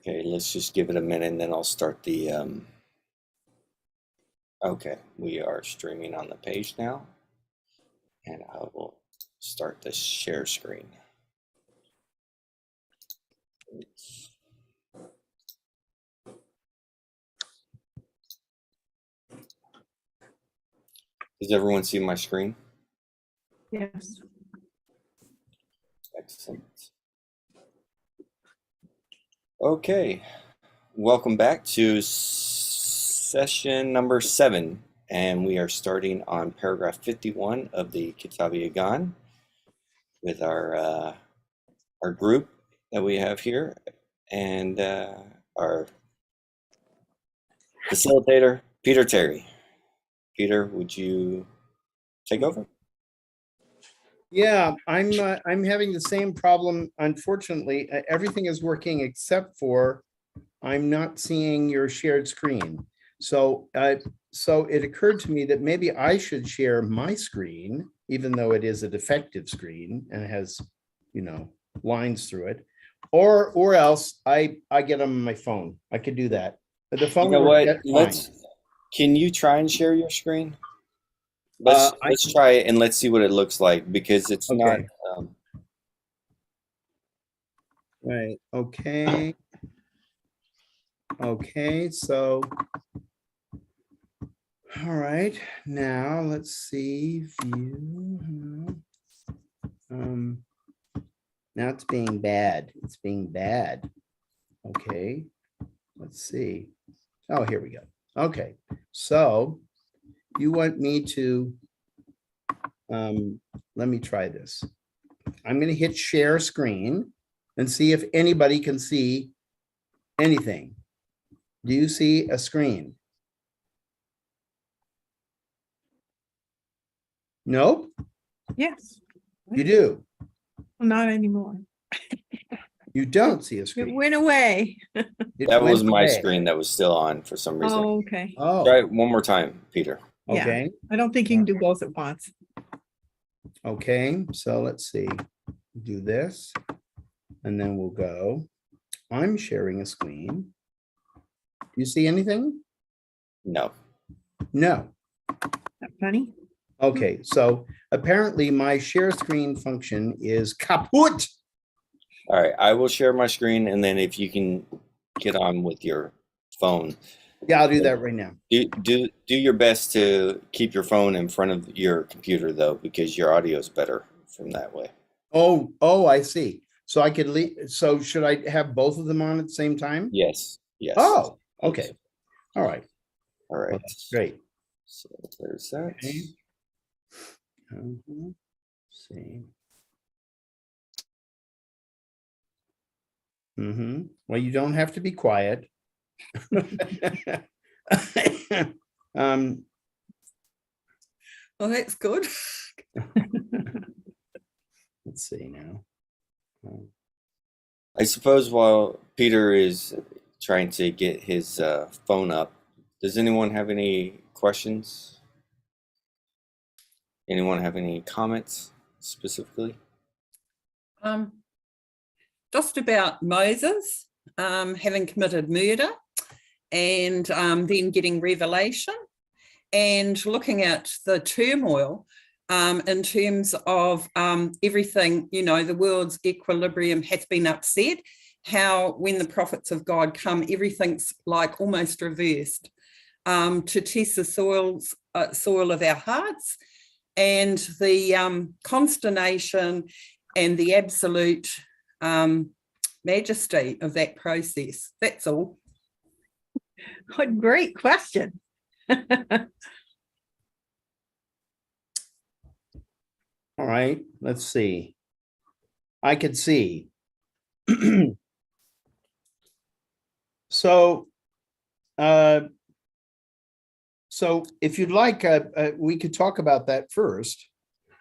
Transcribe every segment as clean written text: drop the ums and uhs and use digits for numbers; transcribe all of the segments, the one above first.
Okay, let's just give it a minute and then I'll start the, okay, we are streaming on the page now, and I will start the share screen. Does everyone see my screen? Yes. Excellent. Okay, welcome back to session number 7, and we are starting on paragraph 51 of the Kitáb-i-Íqán with our group that we have here, and our facilitator, Peter Terry. Peter, would you take over? Yeah, I'm having the same problem. Unfortunately, everything is working except for I'm not seeing your shared screen. So it occurred to me that maybe I should share my screen, even though it is a defective screen and it has, lines through it, or else I get on my phone. I could do that. But the phone. You know what? Fine. Can you try and share your screen? Let's try it and let's see what it looks like, because it's not. Right. Okay. Okay. So. All right. Now let's see. View. Now it's being bad. It's being bad. Okay. Let's see. Oh, here we go. Okay. So you want me to, let me try this. I'm going to hit share screen and see if anybody can see anything. Do you see a screen? Nope. Yes. You do. Well, not anymore. You don't see a It screen. went away. That was my screen that was still on for some reason. Oh, okay. Oh, Try it one more time, Peter. okay. I don't think you can do both at once. Okay, so let's see. Do this, and then we'll go. I'm sharing a screen. Do you see anything? No. No. That funny? Okay, so apparently my share screen function is kaput. All right, I will share my screen, and then if you can get on with your phone. Yeah, I'll do that right now. Do your best to keep your phone in front of your computer, though, because your audio is better from that way. Oh, I see. So I could leave. So should I have both of them on at the same time? Yes. Yes. Oh, okay. All right. All right. Well, that's great. So there's that. Okay. See. Well, you don't have to be quiet. Well, that's good. Let's see now. I suppose while Peter is trying to get his phone up, does anyone have any questions? Anyone have any comments specifically? Just about Moses having committed murder and then getting revelation, and looking at the turmoil in terms of everything, the world's equilibrium has been upset, how when the prophets of God come, everything's like almost reversed, to test the soil of our hearts, and the consternation and the absolute majesty of that process. That's all. What great question. All right, let's see. I could see. So if you'd like, we could talk about that first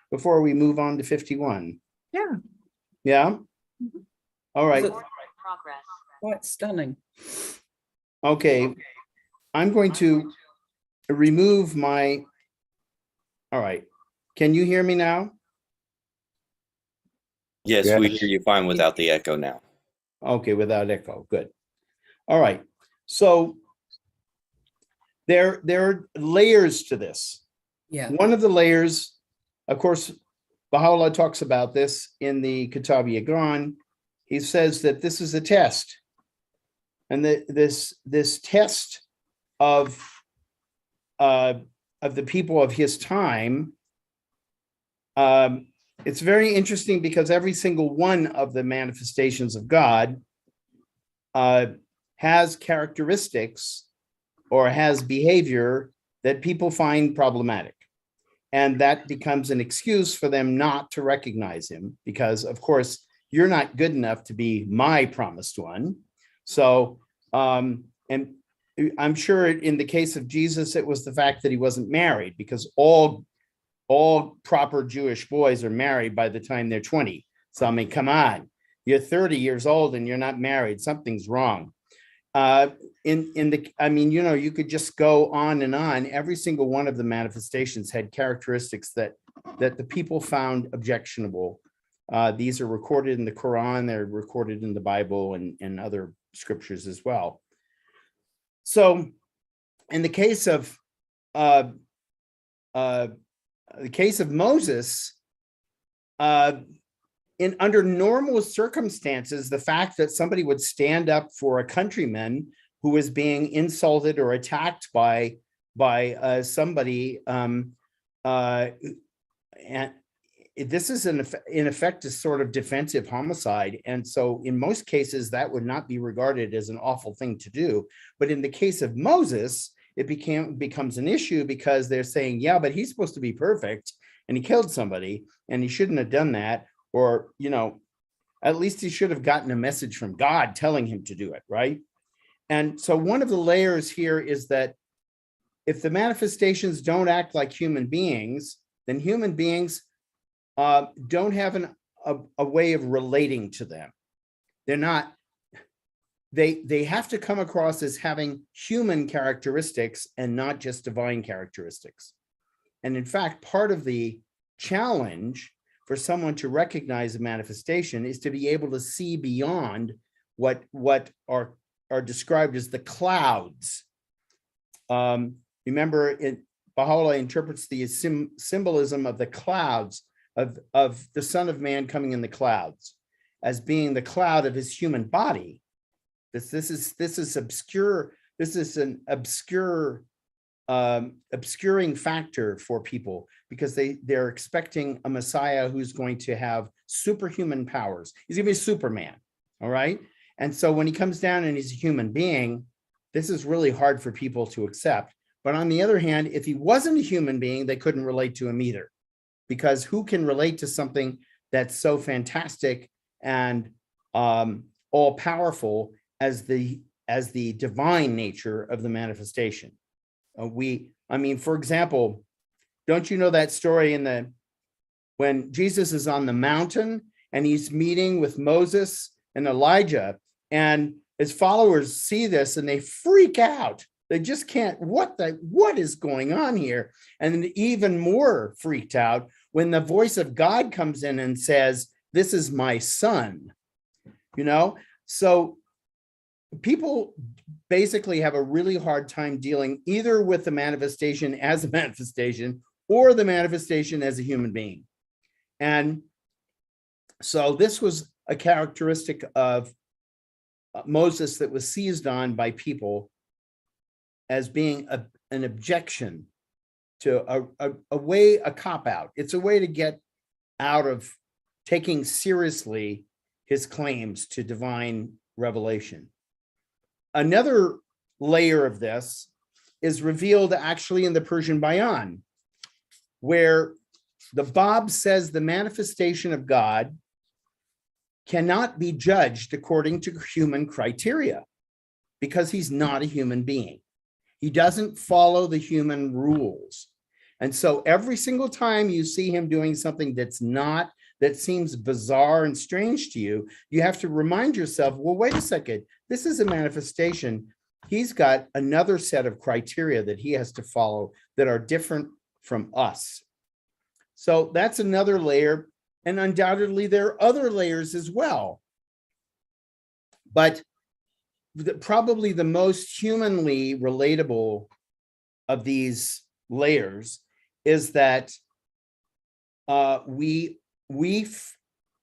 before we move on to 51. Yeah. Yeah. All right. Quite stunning. Okay. I'm going to remove my. All right. Can you hear me now? Yes, we hear you fine without the echo now. Okay, without echo. Good. All right. So there are layers to this. Yeah. One of the layers, of course, Bahá'u'lláh talks about this in the Kitáb-i-Íqán. He says that this is a test. And this test of the people of his time, it's very interesting because every single one of the manifestations of God has characteristics or has behavior that people find problematic. And that becomes an excuse for them not to recognize him because, of course, you're not good enough to be my promised one. So, and I'm sure in the case of Jesus, it was the fact that he wasn't married because all proper Jewish boys are married by the time they're 20. So, I mean, come on, you're 30 years old and you're not married. Something's wrong. I mean, you know, you could just go on and on. Every single one of the manifestations had characteristics that the people found objectionable. These are recorded in the Quran, they're recorded in the Bible and other scriptures as well. So in the case of Moses, under normal circumstances, the fact that somebody would stand up for a countryman who was being insulted or attacked by somebody, and this is in effect a sort of defensive homicide. And so in most cases, that would not be regarded as an awful thing to do. But in the case of Moses, it becomes an issue because they're saying, yeah, but he's supposed to be perfect and he killed somebody and he shouldn't have done that. Or, you know, at least he should have gotten a message from God telling him to do it, right? And so one of the layers here is that if the manifestations don't act like human beings, then human beings don't have a way of relating to them. They're not, they have to come across as having human characteristics and not just divine characteristics. And in fact, part of the challenge for someone to recognize a manifestation is to be able to see beyond what are described as the clouds. Remember, Bahá'u'lláh interprets the symbolism of the clouds, of the Son of Man coming in the clouds, as being the cloud of his human body. This is obscure. This is an obscuring factor for people because they're expecting a Messiah who's going to have superhuman powers. He's going to be Superman, all right? And so when he comes down and he's a human being, this is really hard for people to accept. But on the other hand, if he wasn't a human being, they couldn't relate to him either, because who can relate to something that's so fantastic and all powerful as the divine nature of the manifestation? I mean, for example, don't you know that story when Jesus is on the mountain and he's meeting with Moses and Elijah, and his followers see this and they freak out. They just can't, what is going on here? And even more freaked out when the voice of God comes in and says, "This is my son," you know? So people basically have a really hard time dealing either with the manifestation as a manifestation or the manifestation as a human being. And so this was a characteristic of Moses that was seized on by people as being an objection to a cop-out. It's a way to get out of taking seriously his claims to divine revelation. Another layer of this is revealed actually in the Persian Bayan, where the Bab says the manifestation of God cannot be judged according to human criteria because he's not a human being. He doesn't follow the human rules. And so every single time you see him doing something that seems bizarre and strange to you, you have to remind yourself, well, wait a second, this is a manifestation. He's got another set of criteria that he has to follow that are different from us. So that's another layer. And undoubtedly there are other layers as well. But probably the most humanly relatable of these layers is that we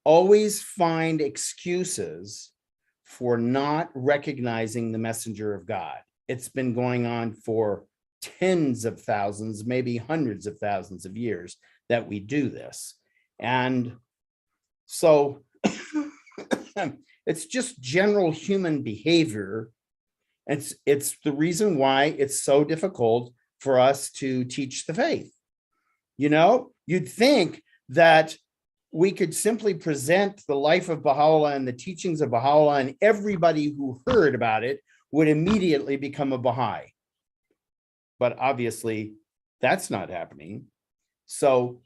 always find excuses for not recognizing the messenger of God. It's been going on for tens of thousands, maybe hundreds of thousands of years that we do this. And so it's just general human behavior. It's the reason why it's so difficult for us to teach the faith. You know, you'd think that we could simply present the life of Baha'u'lláh and the teachings of Baha'u'lláh, and everybody who heard about it would immediately become a Baha'i. But obviously, that's not happening. So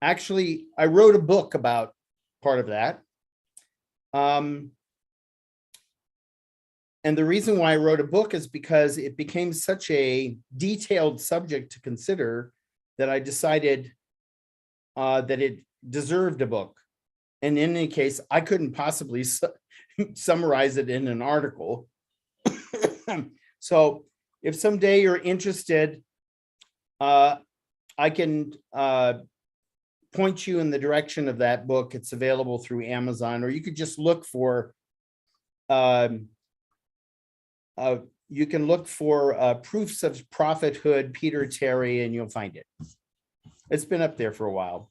actually, I wrote a book about part of that. And the reason why I wrote a book is because it became such a detailed subject to consider that I decided that it deserved a book. And in any case, I couldn't possibly summarize it in an article. So if someday you're interested, I can point you in the direction of that book. It's available through Amazon, or you could just look for you can look for Proofs of Prophethood, Peter Terry, and you'll find it. It's been up there for a while.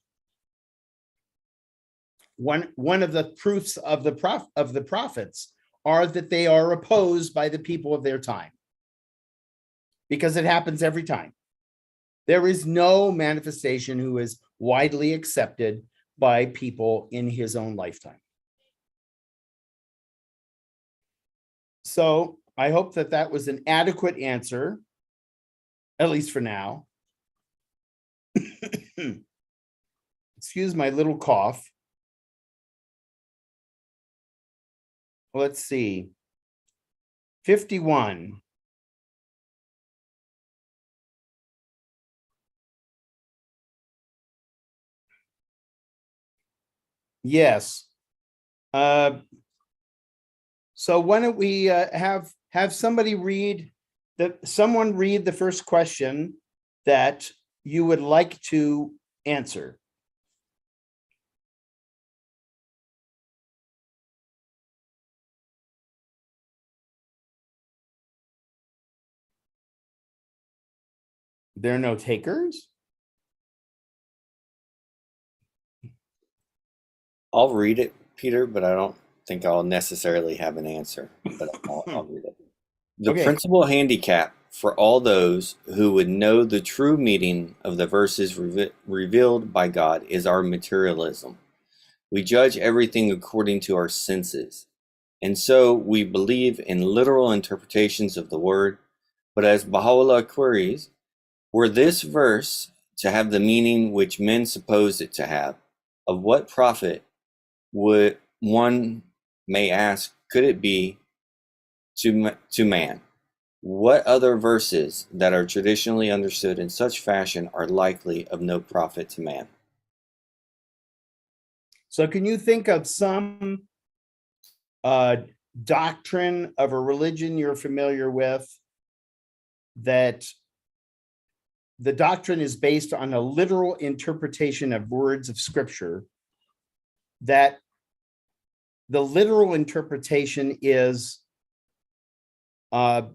One of the proofs of the prophets are that they are opposed by the people of their time, because it happens every time. There is no manifestation who is widely accepted by people in his own lifetime. So I hope that that was an adequate answer, at least for now. Excuse my little cough. Let's see. 51. Yes. So why don't we have somebody read someone read the first question that you would like to answer. There are no takers? I'll read it, Peter, but I don't think I'll necessarily have an answer, but I'll read it. The Okay. principal handicap for all those who would know the true meaning of the verses revealed by God is our materialism. We judge everything according to our senses, and so we believe in literal interpretations of the word. But as Baha'u'lláh queries, were this verse to have the meaning which men suppose it to have, of what profit would, one may ask, could it be to man? What other verses that are traditionally understood in such fashion are likely of no profit to man? So can you think of some doctrine of a religion you're familiar with that the doctrine is based on a literal interpretation of words of scripture, that the literal interpretation is not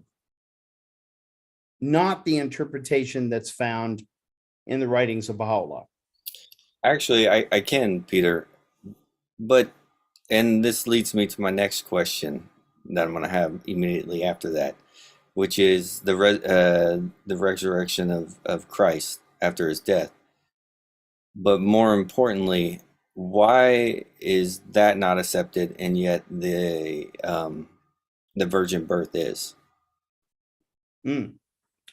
the interpretation that's found in the writings of Baha'u'lláh? Actually, I can, Peter, but, and this leads me to my next question that I'm going to have immediately after that, which is the resurrection of Christ after his death. But more importantly, why is that not accepted, and yet the virgin birth is?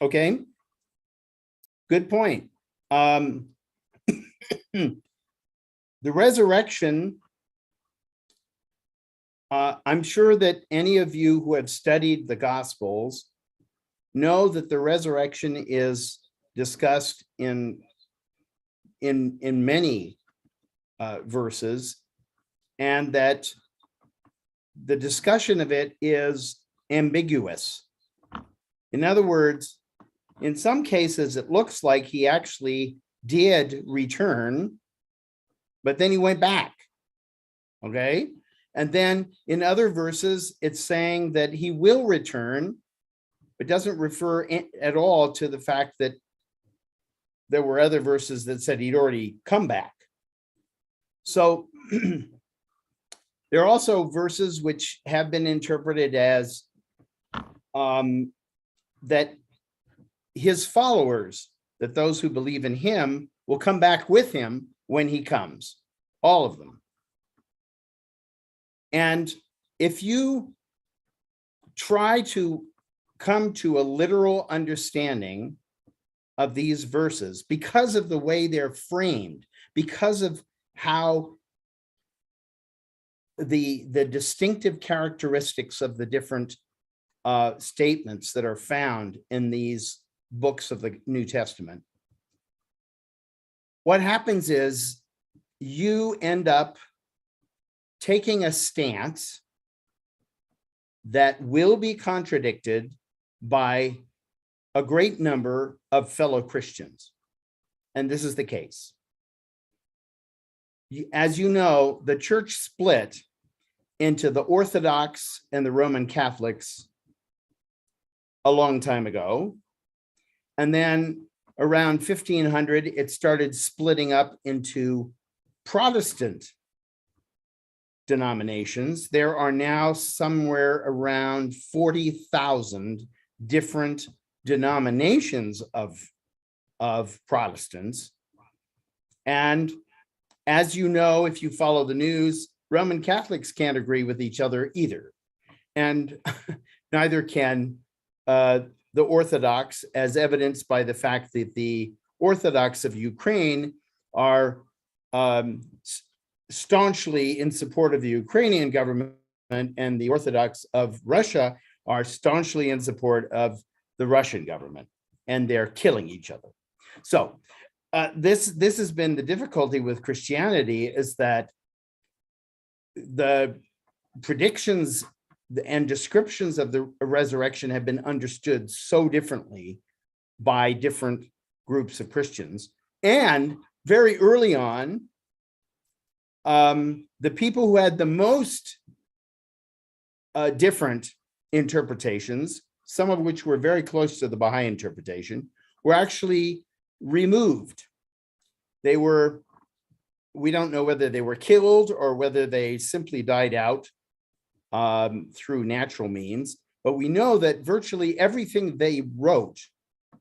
Okay, good point. The resurrection, I'm sure that any of you who have studied the Gospels know that the resurrection is discussed in many verses, and that the discussion of it is ambiguous. In other words, in some cases, it looks like he actually did return, but then he went back. Okay. And then in other verses, it's saying that he will return, but doesn't refer at all to the fact that there were other verses that said he'd already come back. So there are also verses which have been interpreted as that his followers, that those who believe in him will come back with him when he comes, all of them. And if you try to come to a literal understanding of these verses, because of the way they're framed, because of how the distinctive characteristics of the different statements that are found in these books of the New Testament, what happens is you end up taking a stance that will be contradicted by a great number of fellow Christians. And this is the case. As you know, the church split into the Orthodox and the Roman Catholics a long time ago. And then around 1500, it started splitting up into Protestant denominations. There are now somewhere around 40,000 different denominations of Protestants. And as you know, if you follow the news, Roman Catholics can't agree with each other either. And neither can the Orthodox, as evidenced by the fact that the Orthodox of Ukraine are staunchly in support of the Ukrainian government, and the Orthodox of Russia are staunchly in support of the Russian government, and they're killing each other. So this has been the difficulty with Christianity, is that the predictions and descriptions of the resurrection have been understood so differently by different groups of Christians. And very early on, the people who had the most different interpretations, some of which were very close to the Baha'i interpretation, were actually removed. They were, we don't know whether they were killed or whether they simply died out through natural means, but we know that virtually everything they wrote,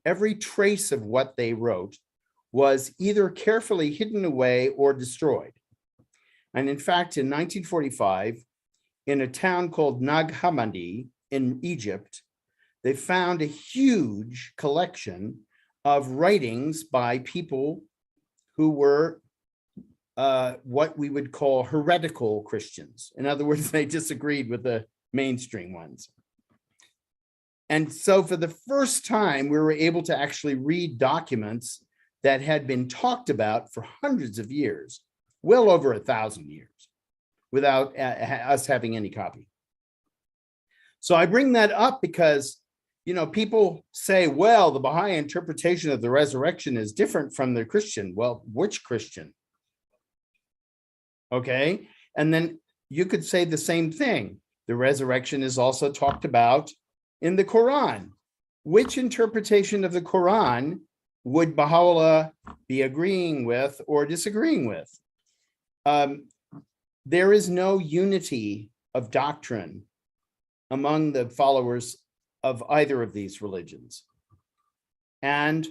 every trace of what they wrote, was either carefully hidden away or destroyed. And in fact, in 1945, in a town called Nag Hammadi in Egypt, they found a huge collection of writings by people who were what we would call heretical Christians. In other words, they disagreed with the mainstream ones. And so for the first time, we were able to actually read documents that had been talked about for hundreds of years, well over 1,000 years, without us having any copy. So I bring that up because, you know, people say, well, the Baha'i interpretation of the resurrection is different from the Christian. Well, which Christian? Okay. And then you could say the same thing. The resurrection is also talked about in the Quran. Which interpretation of the Quran would Baha'u'lláh be agreeing with or disagreeing with? There is no unity of doctrine among the followers of either of these religions. And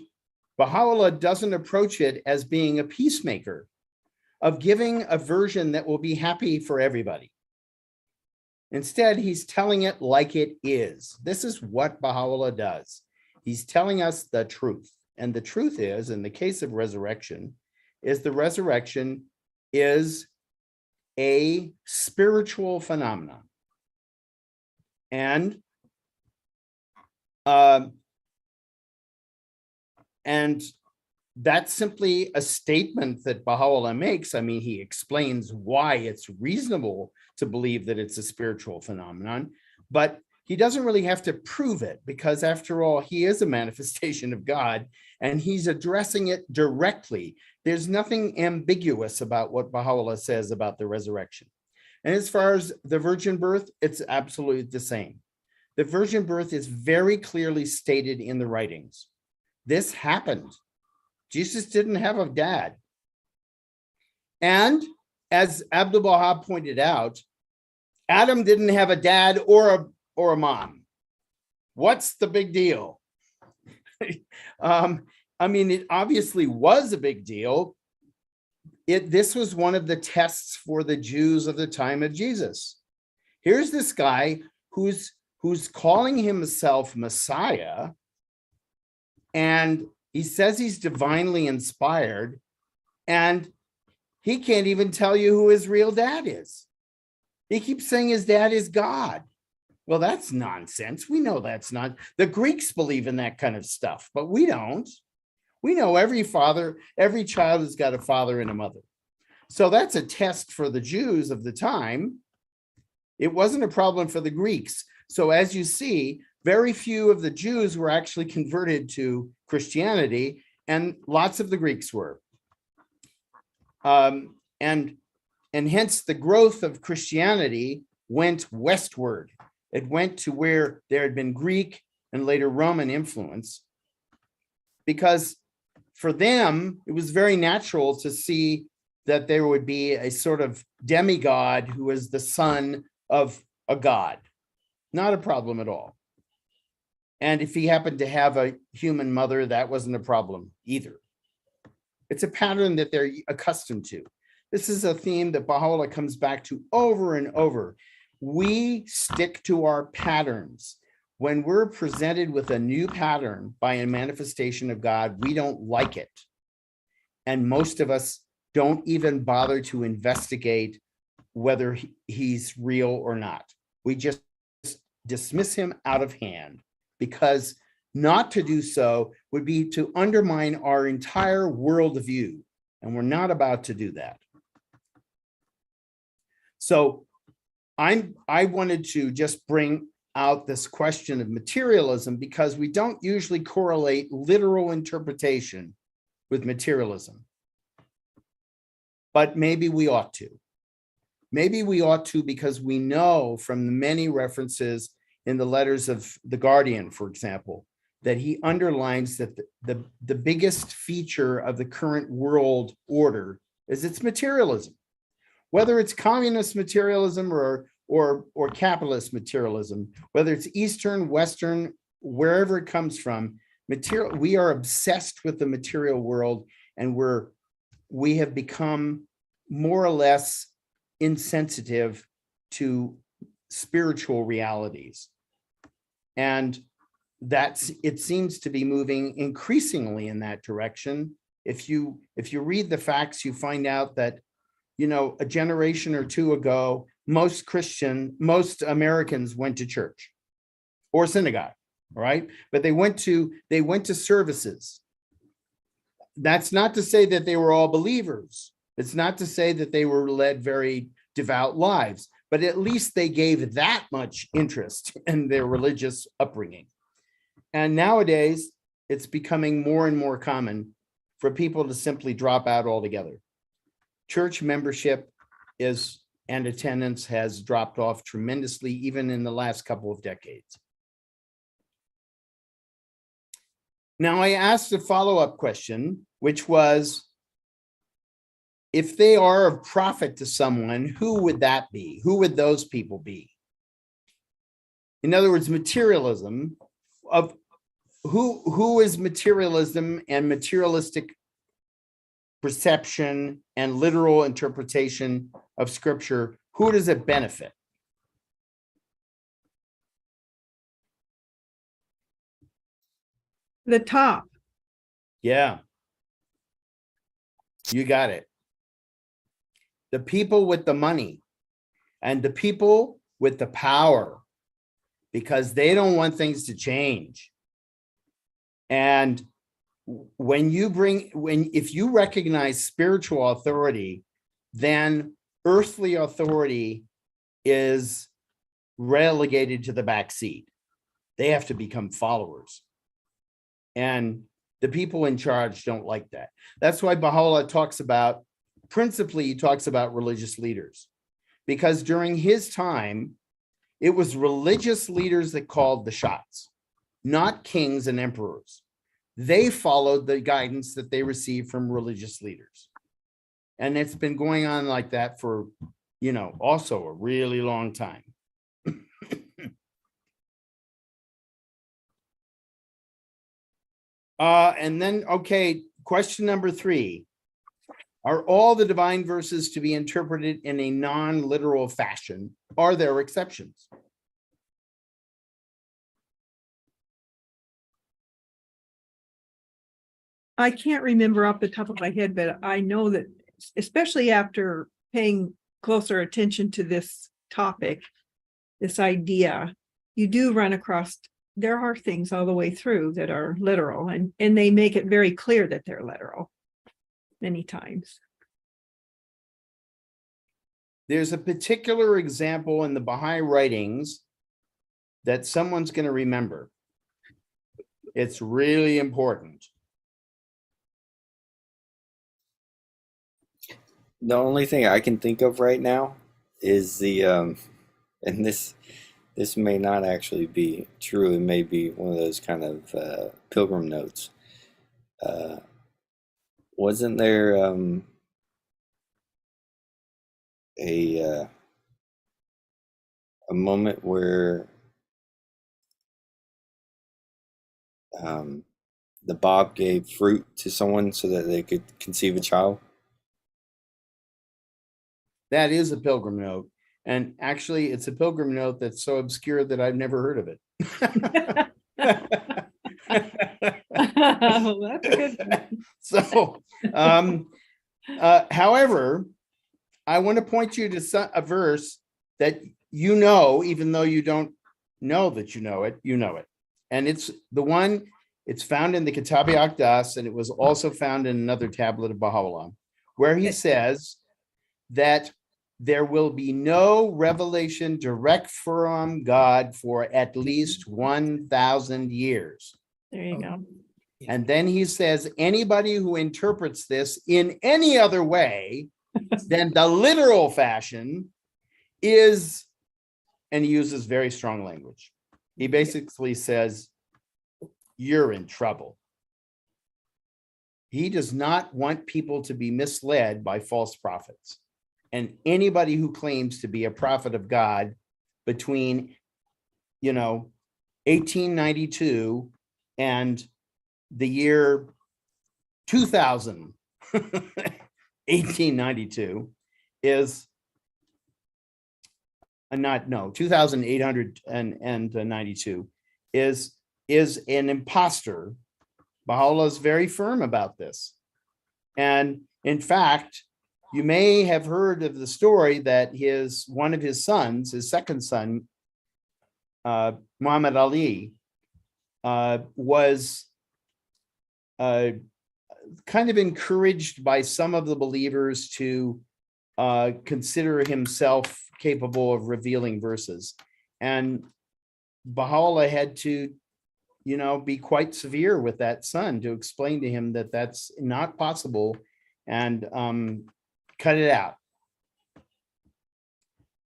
Baha'u'lláh doesn't approach it as being a peacemaker, of giving a version that will be happy for everybody. Instead, he's telling it like it is. This is what Baha'u'lláh does. He's telling us the truth. And the truth is, in the case of resurrection, is the resurrection is a spiritual phenomenon. And that's simply a statement that Baha'u'lláh makes. I mean, he explains why it's reasonable to believe that it's a spiritual phenomenon, but he doesn't really have to prove it, because after all, he is a manifestation of God and he's addressing it directly. There's nothing ambiguous about what Baha'u'lláh says about the resurrection. And as far as the virgin birth, it's absolutely the same. The virgin birth is very clearly stated in the writings. This happened. Jesus didn't have a dad. And as Abdul Baha pointed out, Adam didn't have a dad or a mom. What's the big deal? I mean, it obviously was a big deal. This was one of the tests for the Jews of the time of Jesus. Here's this guy who's calling himself Messiah, and he says he's divinely inspired, and he can't even tell you who his real dad is. He keeps saying his dad is God. Well, that's nonsense. We know that's not. The Greeks believe in that kind of stuff, but we don't. We know every child has got a father and a mother. So that's a test for the Jews of the time. It wasn't a problem for the Greeks. So as you see, very few of the Jews were actually converted to Christianity, and lots of the Greeks were. And hence the growth of Christianity went westward. It went to where there had been Greek and later Roman influence, because for them, it was very natural to see that there would be a sort of demigod who was the son of a god. Not a problem at all. And if he happened to have a human mother, that wasn't a problem either. It's a pattern that they're accustomed to. This is a theme that Baha'u'lláh comes back to over and over. We stick to our patterns. When we're presented with a new pattern by a manifestation of God, we don't like it. And most of us don't even bother to investigate whether he's real or not. We just dismiss him out of hand, because not to do so would be to undermine our entire worldview. And we're not about to do that. So I wanted to just bring out this question of materialism, because we don't usually correlate literal interpretation with materialism. But maybe we ought to. Maybe we ought to, because we know from the many references in the letters of the Guardian, for example, that he underlines that the biggest feature of the current world order is its materialism. Whether it's communist materialism or capitalist materialism, whether it's Eastern, Western, wherever it comes from, we are obsessed with the material world, and we have become more or less insensitive to spiritual realities. And it seems to be moving increasingly in that direction. If you read the facts, you find out that, a generation or two ago, most Americans went to church or synagogue, right? But they went to services. That's not to say that they were all believers. It's not to say that they were led very devout lives, but at least they gave that much interest in their religious upbringing. And nowadays, it's becoming more and more common for people to simply drop out altogether. Church membership and attendance has dropped off tremendously, even in the last couple of decades. Now, I asked a follow-up question, which was, if they are of profit to someone, who would that be? Who would those people be? In other words, materialism of who is materialism and materialistic perception and literal interpretation of scripture, who does it benefit? The top. Yeah. You got it. The people with the money and the people with the power, because they don't want things to change. And if you recognize spiritual authority, then earthly authority is relegated to the back seat. They have to become followers. And the people in charge don't like that. That's why Baha'u'lláh principally he talks about religious leaders, because during his time, it was religious leaders that called the shots, not kings and emperors. They followed the guidance that they received from religious leaders. And it's been going on like that for, also a really long time. And then, okay, question number 3. Are all the divine verses to be interpreted in a non-literal fashion? Are there exceptions? I can't remember off the top of my head, but I know that especially after paying closer attention to this topic, this idea, you do run across, there are things all the way through that are literal, and they make it very clear that they're literal many times. There's a particular example in the Baha'i writings that someone's going to remember. It's really important. The only thing I can think of right now is the and this may not actually be true. It may be one of those kind of pilgrim notes. Wasn't there a moment where the Bab gave fruit to someone so that they could conceive a child? That is a pilgrim note. And actually, it's a pilgrim note that's so obscure that I've never heard of it. Well, that's a good one. So, however, I want to point you to a verse that even though you don't know that you know it. And it's the one, it's found in the Kitáb-i-Íqán, and it was also found in another tablet of Baha'u'lláh, where he says that there will be no revelation direct from God for at least 1,000 years. There you go. And then he says, anybody who interprets this in any other way than the literal fashion is, and he uses very strong language. He basically says, you're in trouble. He does not want people to be misled by false prophets. And anybody who claims to be a prophet of God between, 1892 and the year 2000, 1892 is 2892 is an imposter. Baha'u'lláh is very firm about this. And in fact, you may have heard of the story that one of his sons, his second son, Muhammad Ali, was kind of encouraged by some of the believers to consider himself capable of revealing verses. And Baha'u'lláh had to, be quite severe with that son to explain to him that that's not possible and cut it out.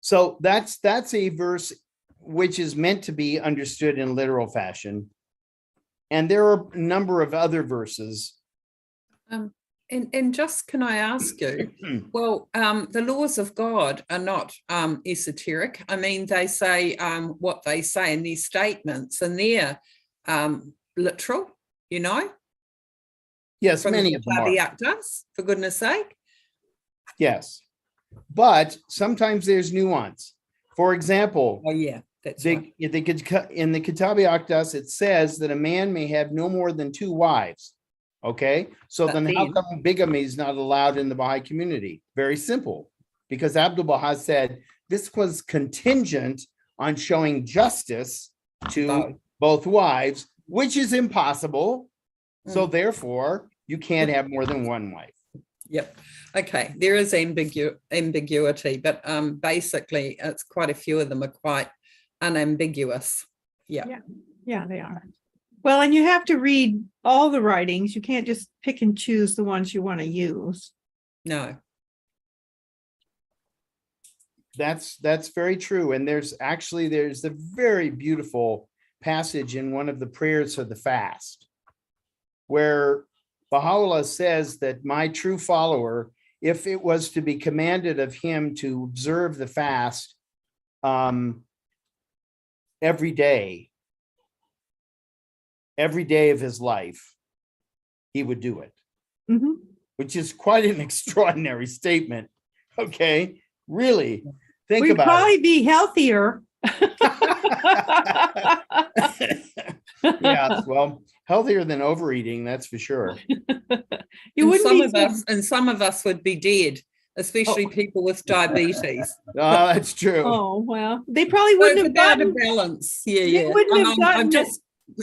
So that's a verse which is meant to be understood in literal fashion. And there are a number of other verses. And just can I ask you, well, the laws of God are not esoteric. I mean, they say what they say in these statements, and they're literal, Yes, from many the of them are. Kitáb-i-Íqán, for goodness sake. Yes, but sometimes there's nuance. For example, Oh yeah, that's right. in the Kitáb-i-Íqán, it says that a man may have no more than 2 wives. Okay, so But then how then- come bigamy is not allowed in the Baha'i community? Very simple, because Abdul Baha said this was contingent on showing justice to No. both wives, which is impossible So therefore, you can't have more than one wife. Yep. Okay. There is ambiguity, but basically, it's quite a few of them are quite unambiguous. Yeah. Yeah, they are. Well, and you have to read all the writings. You can't just pick and choose the ones you want to use. No. That's very true. And there's a very beautiful passage in one of the prayers of the fast, where Baha'u'lláh says that my true follower, if it was to be commanded of him to observe the fast every day of his life, he would do it, Mhm. which is quite an extraordinary statement. Okay, really think We'd about probably be healthier. it. Yeah, well, healthier than overeating, that's for sure. You wouldn't be Some of us would be dead, especially people with diabetes. Oh, that's true. Oh, well, they probably So wouldn't it's have about a gotten. balance. They Yeah. wouldn't have gotten it.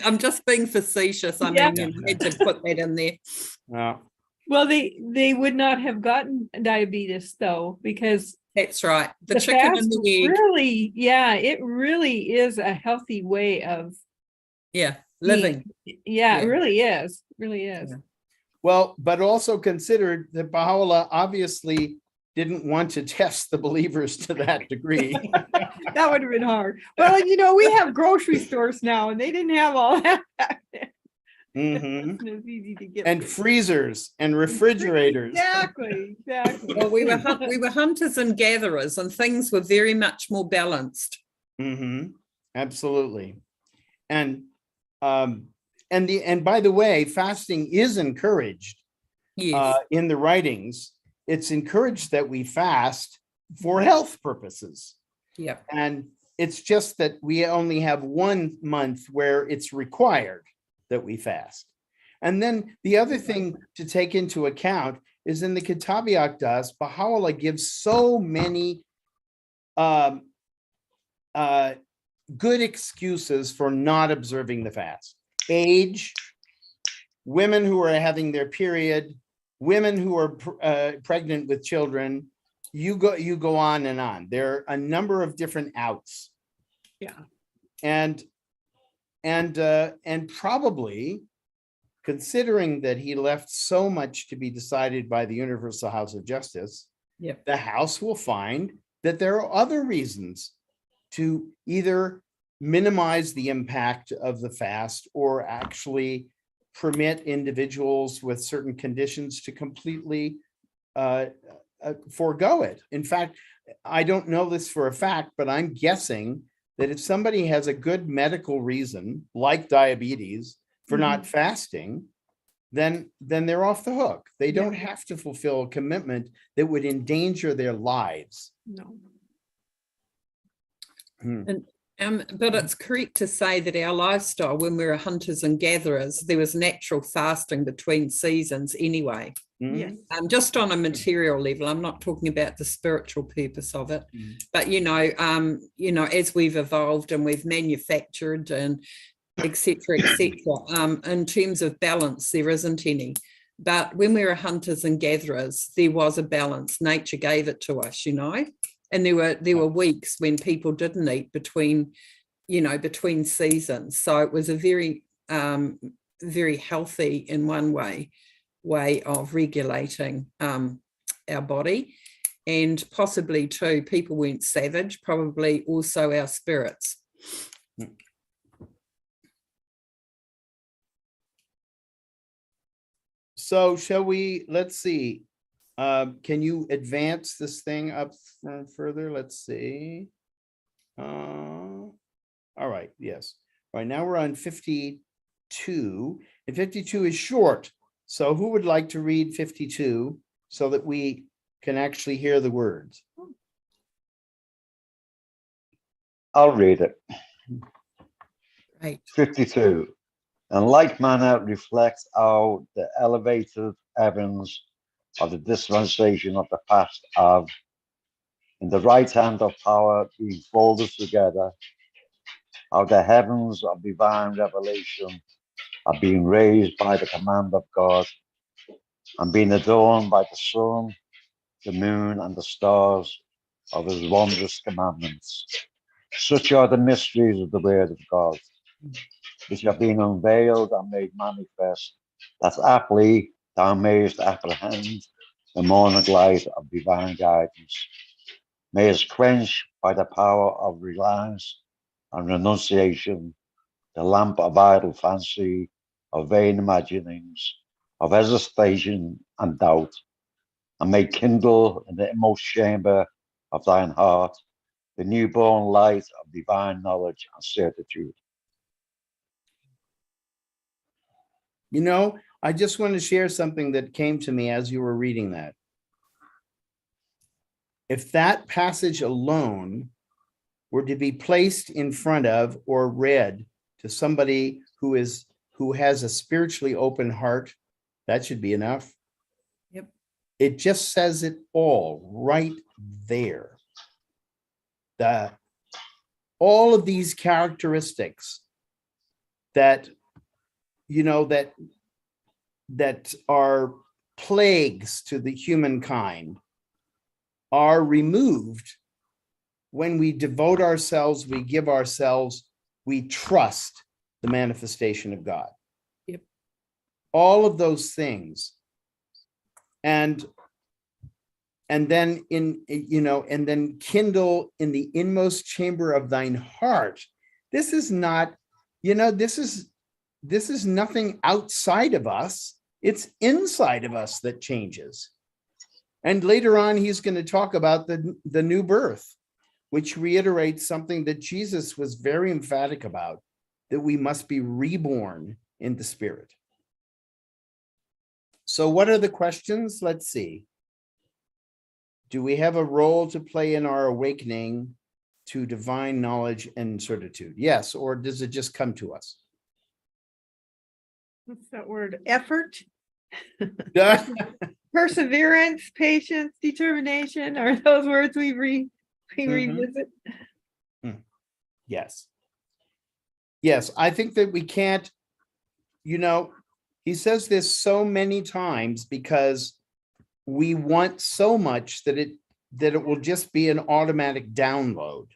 I'm just being facetious. I Yeah. mean, you had to put that in there. Well, they would not have gotten diabetes though, because That's right. The the chicken fast and the egg. really, yeah, it really is a healthy way of Yeah. Living. Yeah, Yeah. it really is. Really is. Yeah. Well, but also considered that Baha'u'lláh obviously didn't want to test the believers to that degree. That would have been hard. Well, and we have grocery stores now, and they didn't have all that back then. Mhm. It was easy to get. And freezers and refrigerators. Exactly. Well, we were hunters and gatherers, and things were very much more balanced. Absolutely. And by the way, fasting is encouraged Yes. in the writings. It's encouraged that we fast for health purposes. Yeah. And it's just that we only have 1 month where it's required that we fast. And then the other thing to take into account is in the Kitáb-i-Íqán, Baha'u'lláh gives so many good excuses for not observing the fast. Age, women who are having their period, women who are pregnant with children, you go on and on. There are a number of different outs. Yeah. And probably, considering that he left so much to be decided by the Universal House of Justice, Yep. the House will find that there are other reasons to either minimize the impact of the fast or actually permit individuals with certain conditions to completely forego it. In fact, I don't know this for a fact, but I'm guessing that if somebody has a good medical reason, like diabetes, for not fasting, then they're off the hook. They don't have to fulfill a commitment that would endanger their lives. No. But it's correct to say that our lifestyle, when we were hunters and gatherers, there was natural fasting between seasons anyway. Yes. Just on a material level, I'm not talking about the spiritual purpose of it, but as we've evolved and we've manufactured and etc. In terms of balance, there isn't any. But when we were hunters and gatherers, there was a balance. Nature gave it to us, and there were weeks when people didn't eat between seasons. So it was a very, very healthy, in one way of regulating our body, and possibly too, people weren't savage, probably also our spirits. So shall we, let's see, can you advance this thing up further? Let's see. All right, yes. All right, now we're on 52, and 52 is short. So who would like to read 52 so that we can actually hear the words? I'll read it. Right. 52. In like manner reflects how the elevated heavens of the dispensation of the past have, in the right hand of power, being folded together, how the heavens of divine revelation are being raised by the command of God and being adorned by the sun, the moon, and the stars of his wondrous commandments. Such are the mysteries of the word of God, which have been unveiled and made manifest, that aptly thou mayest apprehend the morning light of divine guidance, mayest quench by the power of reliance and renunciation the lamp of idle fancy, of vain imaginings, of hesitation and doubt, and may kindle in the inmost chamber of thine heart the newborn light of divine knowledge and certitude. You know, I just want to share something that came to me as you were reading that. If that passage alone were to be placed in front of or read to somebody who has a spiritually open heart, that should be enough. Yep. It just says it all right there. All of these characteristics that, you know, that are plagues to the humankind are removed when we devote ourselves, we give ourselves, we trust the manifestation of God. Yep. All of those things. And then and then kindle in the inmost chamber of thine heart. This is not, this is nothing outside of us. It's inside of us that changes. And later on, he's going to talk about the new birth, which reiterates something that Jesus was very emphatic about, that we must be reborn in the Spirit. So what are the questions? Let's see. Do we have a role to play in our awakening to divine knowledge and certitude? Yes, or does it just come to us? What's that word? Effort, perseverance, patience, determination. Are those words we revisit? Yes. Yes, I think that we can't, he says this so many times because we want so much that it will just be an automatic download.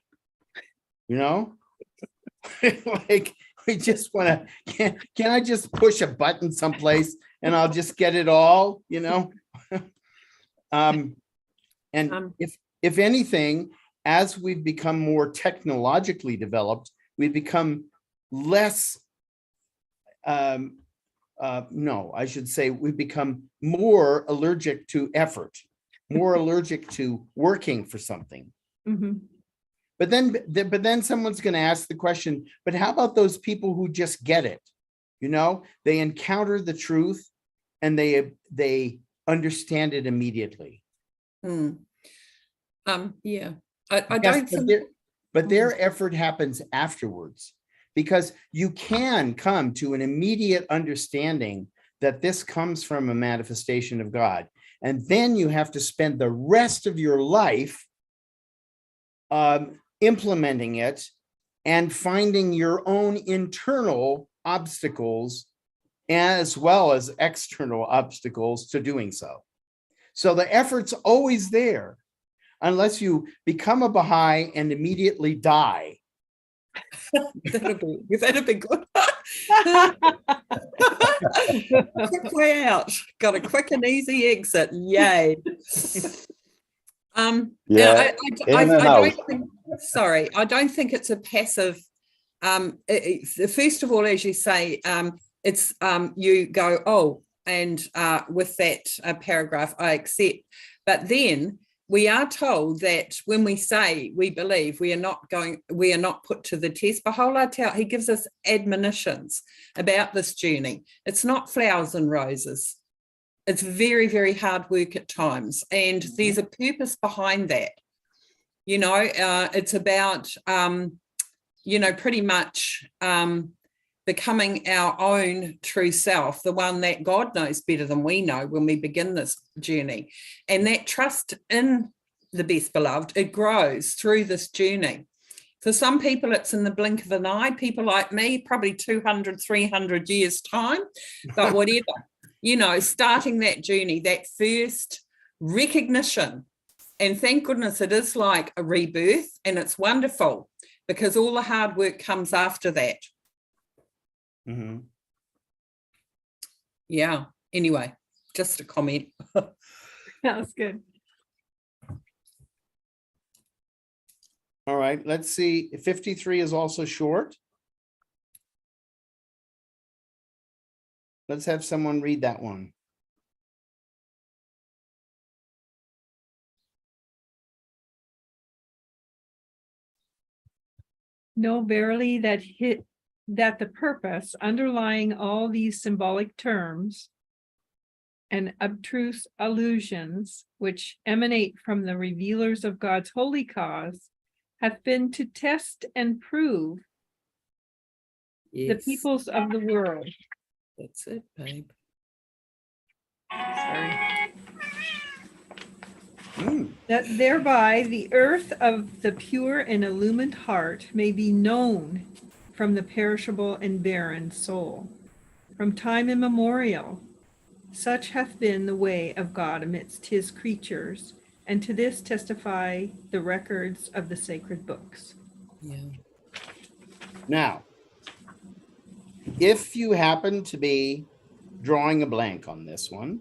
Like we just want to, can I just push a button someplace and I'll just get it all, and if anything, as we've become more technologically developed, we've become less, no, I should say we've become more allergic to effort, more allergic to working for something. Mm-hmm. But then someone's going to ask the question, but how about those people who just get it? They encounter the truth and they understand it immediately. Yeah. I Yes, don't think, but their effort happens afterwards, because you can come to an immediate understanding that this comes from a manifestation of God. And then you have to spend the rest of your life implementing it and finding your own internal obstacles as well as external obstacles to doing so. So the effort's always there, unless you become a Baha'i and immediately die. that'd be good. Quick way out. Got a quick and easy exit. Yay. Yeah, I in and don't out. think, sorry, I don't think it's a passive. First of all, as you say, it's you go, oh, and with that paragraph, I accept. But then we are told that when we say we believe, we are not put to the test. Bahá'u'lláh, he gives us admonitions about this journey. It's not flowers and roses. It's very, very hard work at times. And there's a purpose behind that. It's about, pretty much becoming our own true self, the one that God knows better than we know when we begin this journey. And that trust in the best beloved, it grows through this journey. For some people, it's in the blink of an eye. People like me, probably 200, 300 years time, but whatever, you know, starting that journey, that first recognition. And thank goodness it is like a rebirth, and it's wonderful because all the hard work comes after that. Mhm. Yeah. Anyway, just a comment. That was good. All right, let's see. 53 is also short. Let's have someone read that one. Know verily that the purpose underlying all these symbolic terms and abstruse allusions which emanate from the revealers of God's holy cause hath been to test and prove the Yes, peoples of the world. that's it, babe. Sorry. Mm, That thereby the earth of the pure and illumined heart may be known from the perishable and barren soul. From time immemorial, such hath been the way of God amidst his creatures, and to this testify the records of the sacred books. Yeah. Now, if you happen to be drawing a blank on this one,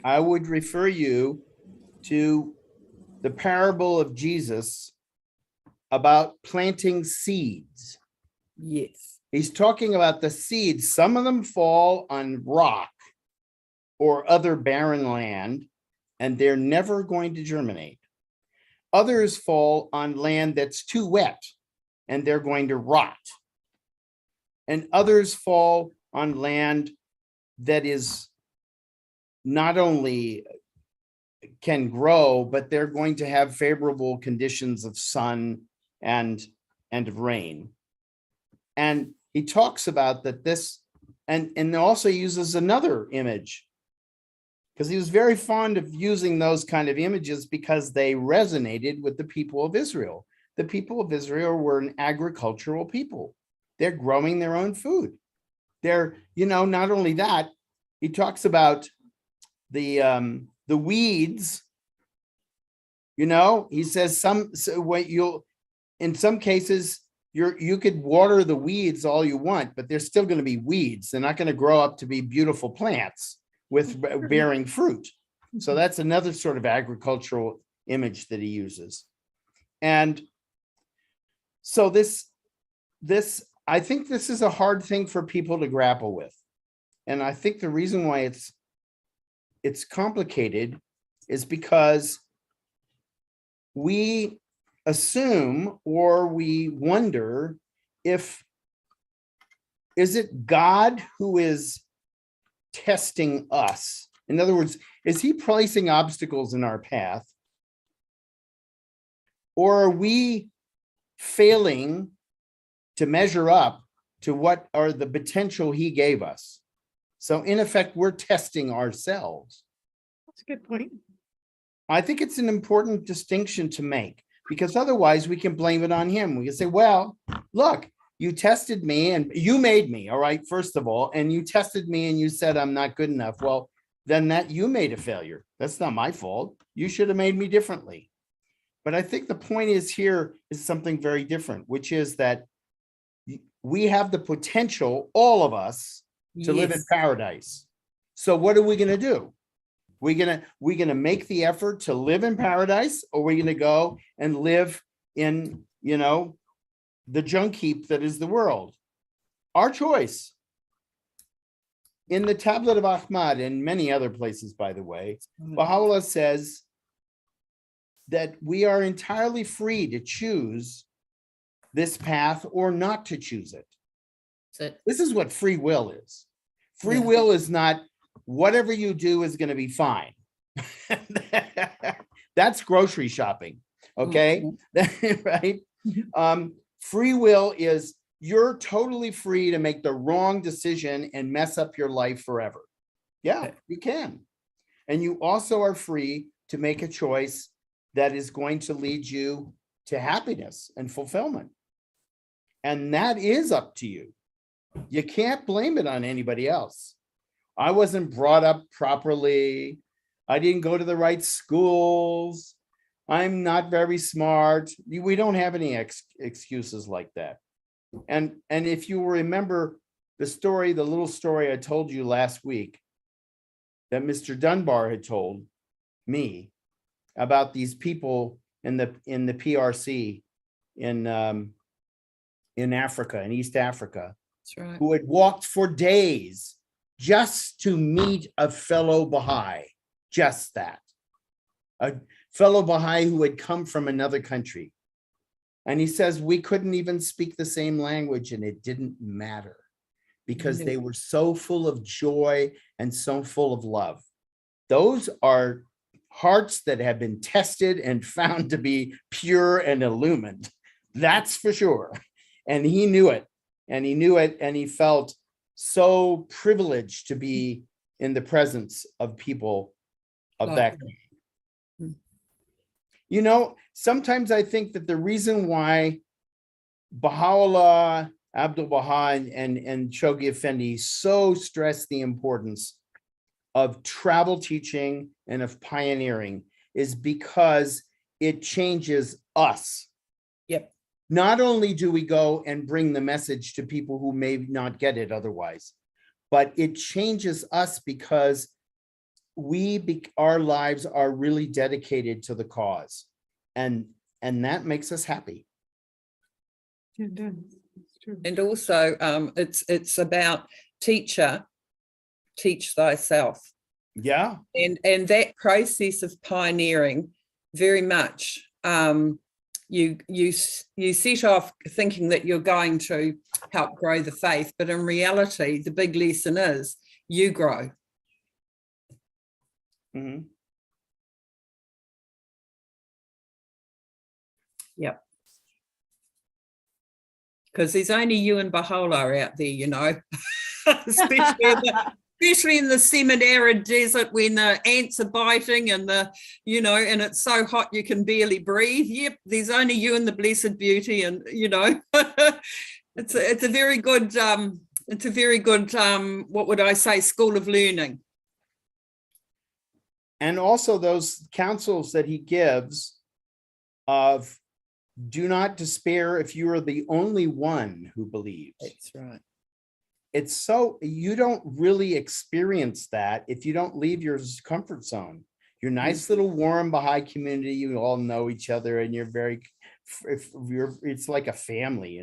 I would refer you to the parable of Jesus about planting seeds. Yes. He's talking about the seeds. Some of them fall on rock or other barren land, and they're never going to germinate. Others fall on land that's too wet, and they're going to rot. And others fall on land that is not only can grow, but they're going to have favorable conditions of sun and of rain. And he talks about that this, and also uses another image, because he was very fond of using those kind of images because they resonated with the people of Israel. The people of Israel were an agricultural people. They're growing their own food. They're, you know, not only that, he talks about the weeds. You know, he says in some cases, you could water the weeds all you want, but they're still going to be weeds. They're not going to grow up to be beautiful plants with bearing fruit. So that's another sort of agricultural image that he uses. And so I think this is a hard thing for people to grapple with. And I think the reason why it's complicated is because we assume or we wonder is it God who is testing us? In other words, is he placing obstacles in our path? Or are we failing to measure up to what are the potential he gave us? So in effect, we're testing ourselves. That's a good point. I think it's an important distinction to make, because otherwise we can blame it on him. We can say, well, look, you tested me and you made me, all right, first of all, and you tested me and you said I'm not good enough. Well, then that you made a failure. That's not my fault. You should have made me differently. But I think the point is here is something very different, which is that we have the potential, all of us, to live in Yes. paradise. So what are we going to do? We're gonna make the effort to live in paradise, or we're gonna go and live in, you know, the junk heap that is the world. Our choice. In the Tablet of Ahmad and many other places, by the way, Bahá'u'lláh says that we are entirely free to choose this path or not to choose it. That's it. This is what free will is. Free Yeah. will is not whatever you do is going to be fine. That's grocery shopping. Okay. Right. Free will is you're totally free to make the wrong decision and mess up your life forever. Yeah, you can. And you also are free to make a choice that is going to lead you to happiness and fulfillment. And that is up to you. You can't blame it on anybody else. I wasn't brought up properly. I didn't go to the right schools. I'm not very smart. We don't have any excuses like that. And if you remember the story, the little story I told you last week that Mr. Dunbar had told me about these people in the PRC in Africa, in East Africa, That's right. who had walked for days just to meet a fellow Baha'i, just that. A fellow Baha'i who had come from another country. And he says, we couldn't even speak the same language, and it didn't matter because they were so full of joy and so full of love. Those are hearts that have been tested and found to be pure and illumined. That's for sure. And he knew it, and he knew it, and he felt so privileged to be in the presence of people of that kind. You know, sometimes I think that the reason why Bahá'u'lláh, Abdu'l-Baha, and Chogi Effendi so stress the importance of travel teaching and of pioneering is because it changes us. Yep. Not only do we go and bring the message to people who may not get it otherwise, but it changes us because our lives are really dedicated to the cause, and that makes us happy. It does. It's true. And also it's about teach thyself. Yeah. And that process of pioneering very much you set off thinking that you're going to help grow the faith, but in reality the big lesson is you grow. Mm-hmm. Yep. Because there's only you and Bahá'u'lláh out there, you know, especially in the semi-arid desert when the ants are biting and and it's so hot you can barely breathe. Yep, there's only you and the Blessed Beauty, and it's a very good what would I say, school of learning. And also those counsels that he gives of do not despair if you are the only one who believes. That's right. It's so, you don't really experience that if you don't leave your comfort zone. Your nice little warm Baha'i community, you all know each other, and it's like a family,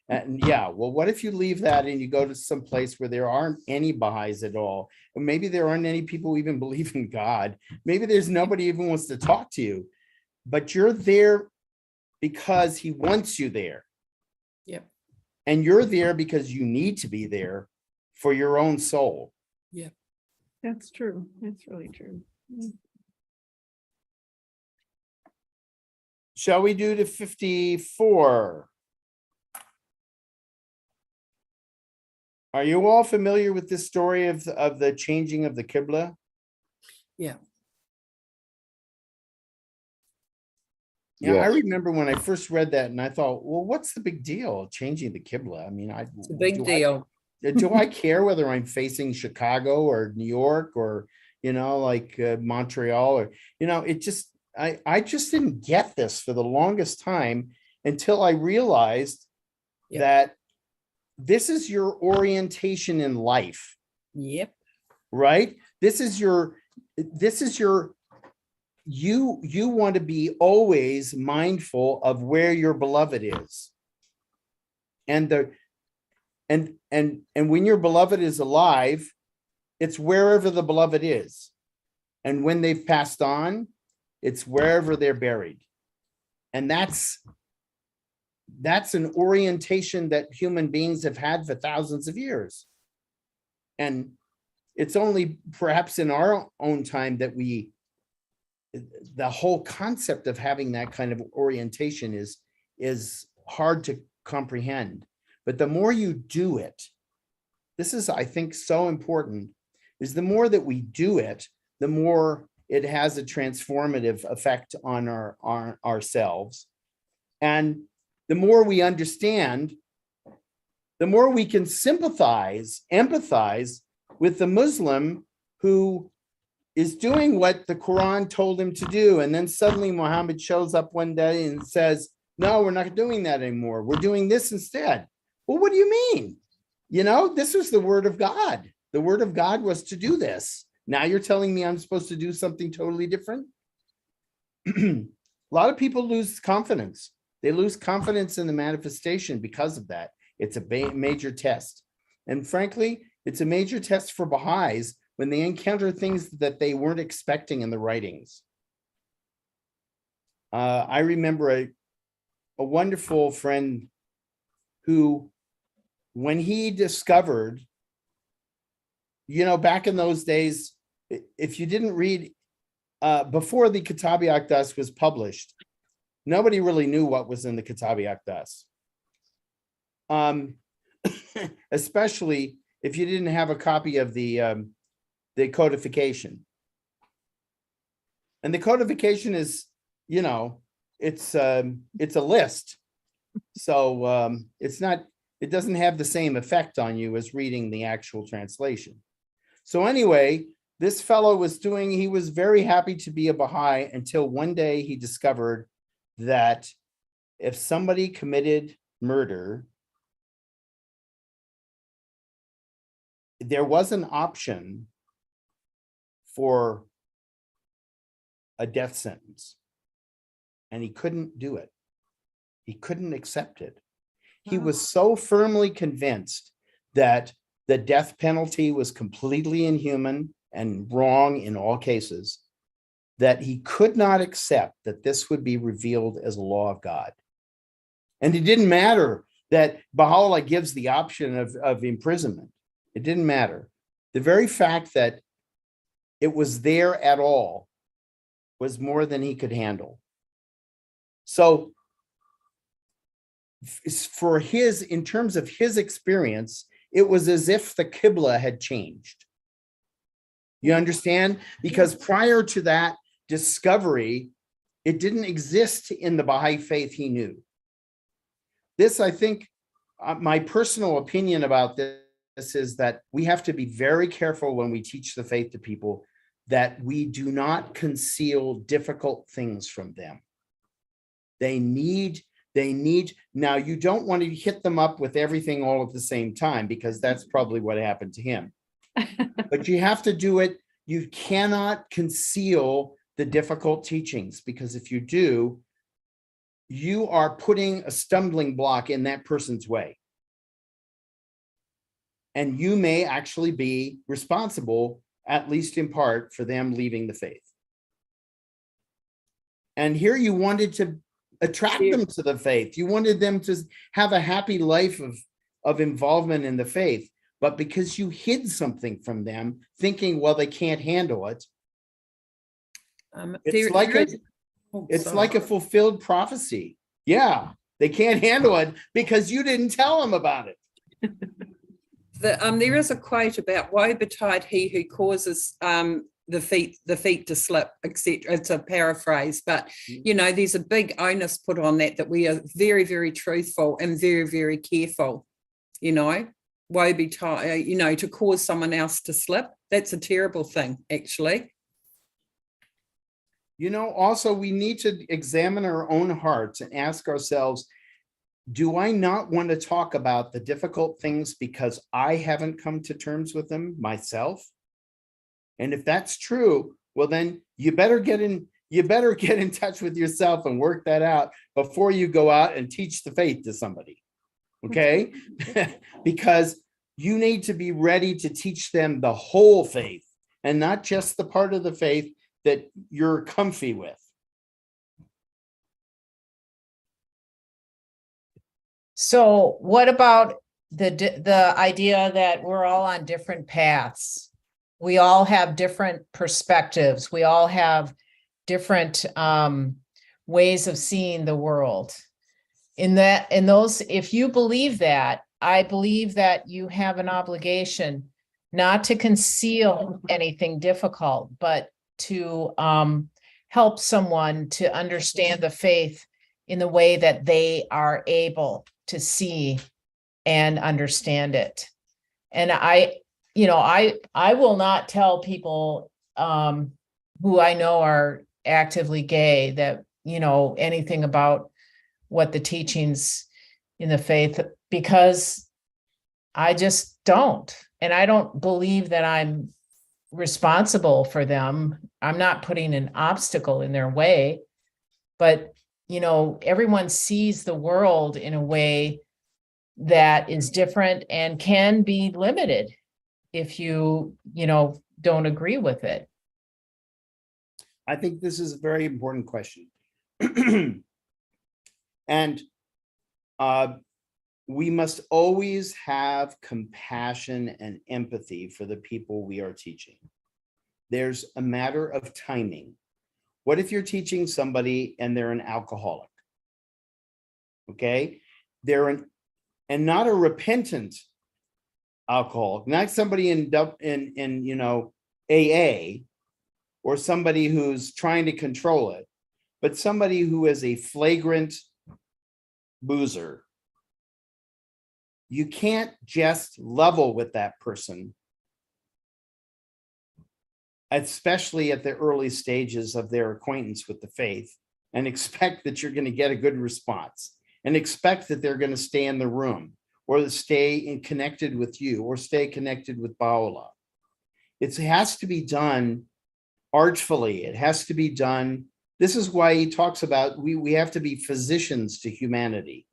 And yeah, well, what if you leave that and you go to some place where there aren't any Baha'is at all? And maybe there aren't any people who even believe in God. Maybe there's nobody even wants to talk to you, but you're there because he wants you there. Yep. And you're there because you need to be there for your own soul. Yeah. That's true. That's really true. Shall we do to 54? Are you all familiar with this story of the changing of the Qibla? Yeah. Yeah, I Yes. remember when I first read that and I thought, well, what's the big deal changing the Qibla? I mean, It's a big deal. Do I care whether I'm facing Chicago or New York or, Montreal or, I just didn't get this for the longest time until I realized Yep. that this is your orientation in life, Yep. right? You want to be always mindful of where your beloved is. And when your beloved is alive, it's wherever the beloved is. And when they've passed on, it's wherever they're buried. And that's an orientation that human beings have had for thousands of years. And it's only perhaps in our own time that the whole concept of having that kind of orientation is hard to comprehend. But the more you do it, this is, I think, so important, is the more that we do it, the more it has a transformative effect on ourselves. And the more we understand, the more we can sympathize, empathize with the Muslim who is doing what the Quran told him to do. And then suddenly Muhammad shows up one day and says, no, we're not doing that anymore. We're doing this instead. Well, what do you mean? You know, this was the word of God. The word of God was to do this. Now you're telling me I'm supposed to do something totally different? A lot of people lose confidence. They lose confidence in the manifestation because of that. It's a major test. And frankly, it's a major test for Baha'is when they encounter things that they weren't expecting in the writings. I remember a wonderful friend who, when he discovered, you know, back in those days, if you didn't read, before the Kitáb-i-Íqán was published, nobody really knew what was in the Kitáb-i-Íqán. Especially if you didn't have a copy of the codification. And the codification is, you know, it's a list. So it doesn't have the same effect on you as reading the actual translation. So anyway, this fellow he was very happy to be a Baha'i until one day he discovered that if somebody committed murder, there was an option for a death sentence, and he couldn't do it. He couldn't accept it. He was so firmly convinced that the death penalty was completely inhuman and wrong in all cases, that he could not accept that this would be revealed as a law of God. And it didn't matter that Baha'u'lláh gives the option of imprisonment. It didn't matter. The very fact that it was there at all was more than he could handle. So for in terms of his experience, it was as if the Qibla had changed. You understand? Because prior to that discovery, it didn't exist in the Baha'i faith he knew. This, I think, my personal opinion about this is that we have to be very careful when we teach the faith to people, that we do not conceal difficult things from them. They need, now you don't want to hit them up with everything all at the same time, because that's probably what happened to him. But you have to do it. You cannot conceal the difficult teachings, because if you do, you are putting a stumbling block in that person's way. And you may actually be responsible, at least in part, for them leaving the faith. And here you wanted to attract them to the faith. You wanted them to have a happy life of involvement in the faith. But because you hid something from them, thinking, well, they can't handle it, it's like a fulfilled prophecy. Yeah, they can't handle it because you didn't tell them about it. There is a quote about woe betide he who causes the feet to slip, etc. It's a paraphrase, but you know, there's a big onus put on that we are very, very truthful and very, very careful. You know, woe betide, you know, to cause someone else to slip. That's a terrible thing, actually. You know, also we need to examine our own hearts and ask ourselves, do I not want to talk about the difficult things because I haven't come to terms with them myself? And if that's true, well, then you better get in touch with yourself and work that out before you go out and teach the faith to somebody. Okay? Because you need to be ready to teach them the whole faith and not just the part of the faith that you're comfy with. So what about the idea that we're all on different paths? We all have different perspectives. We all have different ways of seeing the world. If you believe that, I believe that you have an obligation not to conceal anything difficult, but to help someone to understand the faith in the way that they are able to see and understand it. And I will not tell people who I know are actively gay that, anything about what the teachings in the faith, because I just don't. And I don't believe that I'm responsible for them. I'm not putting an obstacle in their way, but, everyone sees the world in a way that is different and can be limited if you don't agree with it. I think this is a very important question. And we must always have compassion and empathy for the people we are teaching. There's a matter of timing. What if you're teaching somebody and they're an alcoholic? Okay, and not a repentant alcoholic, not somebody in AA, or somebody who's trying to control it, but somebody who is a flagrant boozer. You can't just level with that person, especially at the early stages of their acquaintance with the faith, and expect that you're going to get a good response, and expect that they're going to stay in the room, or stay connected with you, or stay connected with Bahá'u'lláh. It has to be done artfully. It has to be done. This is why he talks about we have to be physicians to humanity.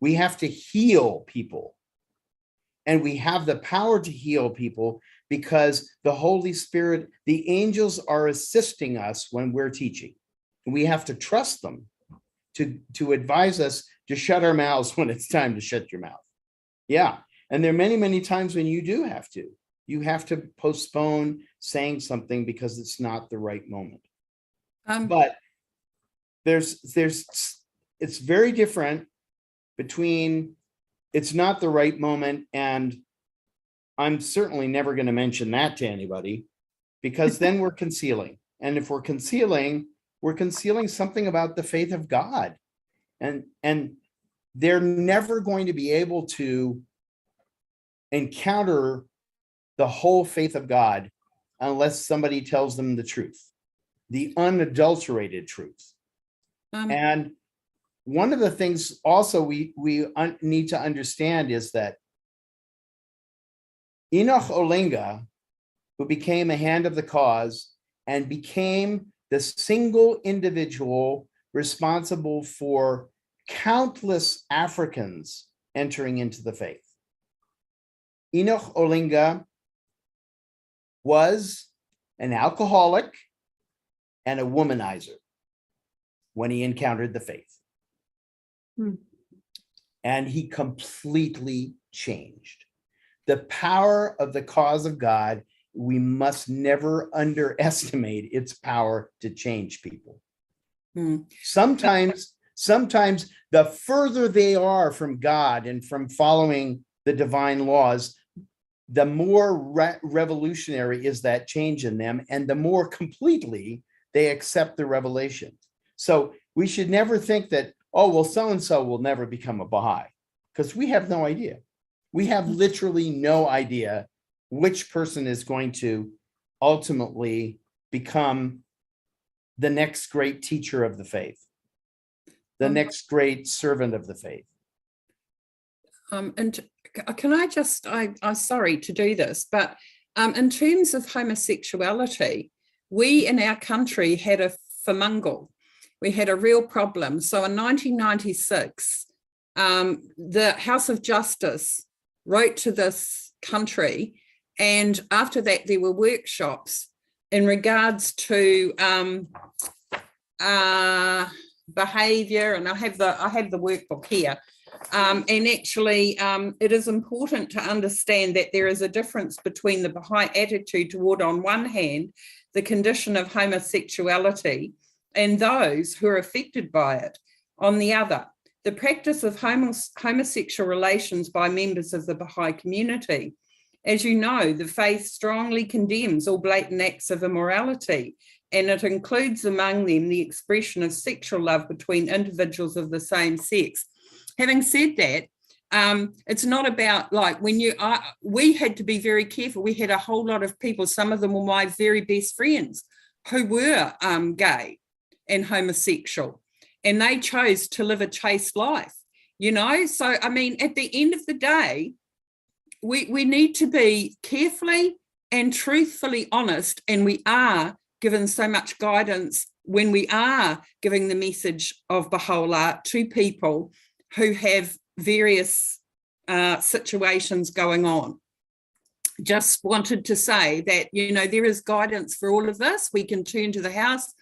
We have to heal people. And we have the power to heal people because the Holy Spirit, the angels are assisting us when we're teaching. And we have to trust them to advise us to shut our mouths when it's time to shut your mouth. Yeah. And there are many, many times when you do have to. You have to postpone saying something because it's not the right moment. But it's very different between it's not the right moment and I'm certainly never going to mention that to anybody, because then we're concealing. And if we're concealing something about the faith of God. And they're never going to be able to encounter the whole faith of God unless somebody tells them the truth, the unadulterated truth. And one of the things also we need to understand is that Enoch Olinga, who became a hand of the cause and became the single individual responsible for countless Africans entering into the faith. Enoch Olinga was an alcoholic and a womanizer when he encountered the faith. And he completely changed. The power of the cause of God, we must never underestimate its power to change people. Sometimes the further they are from God and from following the divine laws, the more revolutionary is that change in them, and the more completely they accept the revelation. So we should never think that, oh, well, so-and-so will never become a Baha'i, because we have no idea. We have literally no idea which person is going to ultimately become the next great teacher of the faith, the next great servant of the faith. And can I just, I'm sorry to do this, but in terms of homosexuality, we in our country had a famungal. We had a real problem. So in 1996, the House of Justice wrote to this country, and after that there were workshops in regards to behavior, and I have the workbook here. And actually, it is important to understand that there is a difference between the Baha'i attitude toward, on one hand, the condition of homosexuality, and those who are affected by it on the other. The practice of homosexual relations by members of the Baha'i community. As you know, the faith strongly condemns all blatant acts of immorality, and it includes among them the expression of sexual love between individuals of the same sex. Having said that, it's not about like when we had to be very careful. We had a whole lot of people, some of them were my very best friends, who were gay and homosexual, and they chose to live a chaste life, you know? So, I mean, at the end of the day, we need to be carefully and truthfully honest, and we are given so much guidance when we are giving the message of Bahá'u'lláh to people who have various situations going on. Just wanted to say that, you know, there is guidance for all of this. We can turn to the house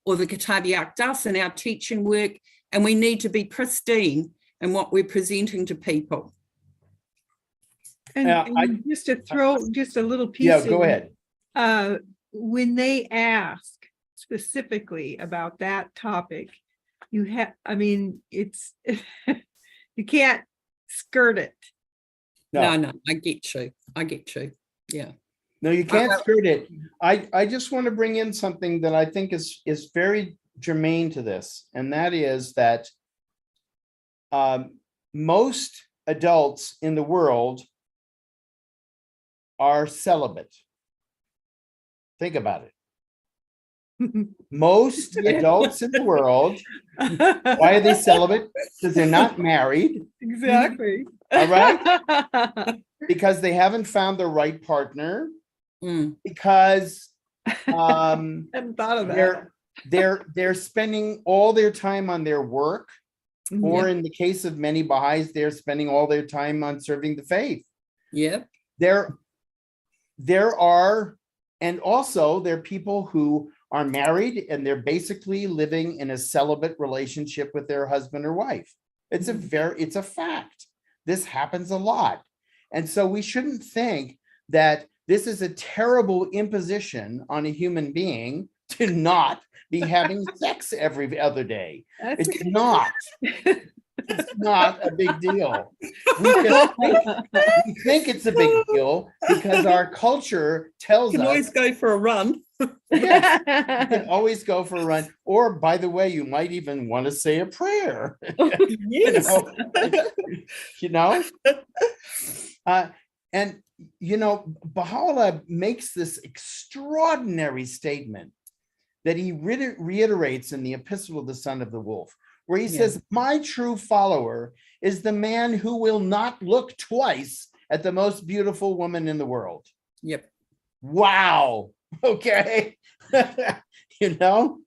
or the Kitáb-i-Íqán in our teaching work, and we need to be pristine in what we're presenting to people. And just to throw just a little piece. Yeah, go in, ahead. When they ask specifically about that topic, you have, I mean, it's, you can't skirt it. No, I get you. Yeah. No, you can't skirt it. I just want to bring in something that I think is very germane to this, and that is that most adults in the world are celibate. Think about it. Most adults in the world, why are they celibate? Because they're not married. Exactly. All right. Because they haven't found the right partner. Because Hadn't thought of that. they're spending all their time on their work, or in the case of many Baha'is, they're spending all their time on serving the faith. Yeah. There are, and also there are people who are married and they're basically living in a celibate relationship with their husband or wife. It's a fact. This happens a lot. And so we shouldn't think that this is a terrible imposition on a human being to not be having sex every other day. That's It's not. It's not a big deal. We think it's a big deal because our culture tells You can us. always go for a run. Yes, you can always go for a run. Or, by the way, you might even want to say a prayer. Yes. You know? And, you know, Baha'u'lláh makes this extraordinary statement that he reiterates in the Epistle of the Son of the Wolf, where he says, my true follower is the man who will not look twice at the most beautiful woman in the world. Yep. Wow. Okay. You know?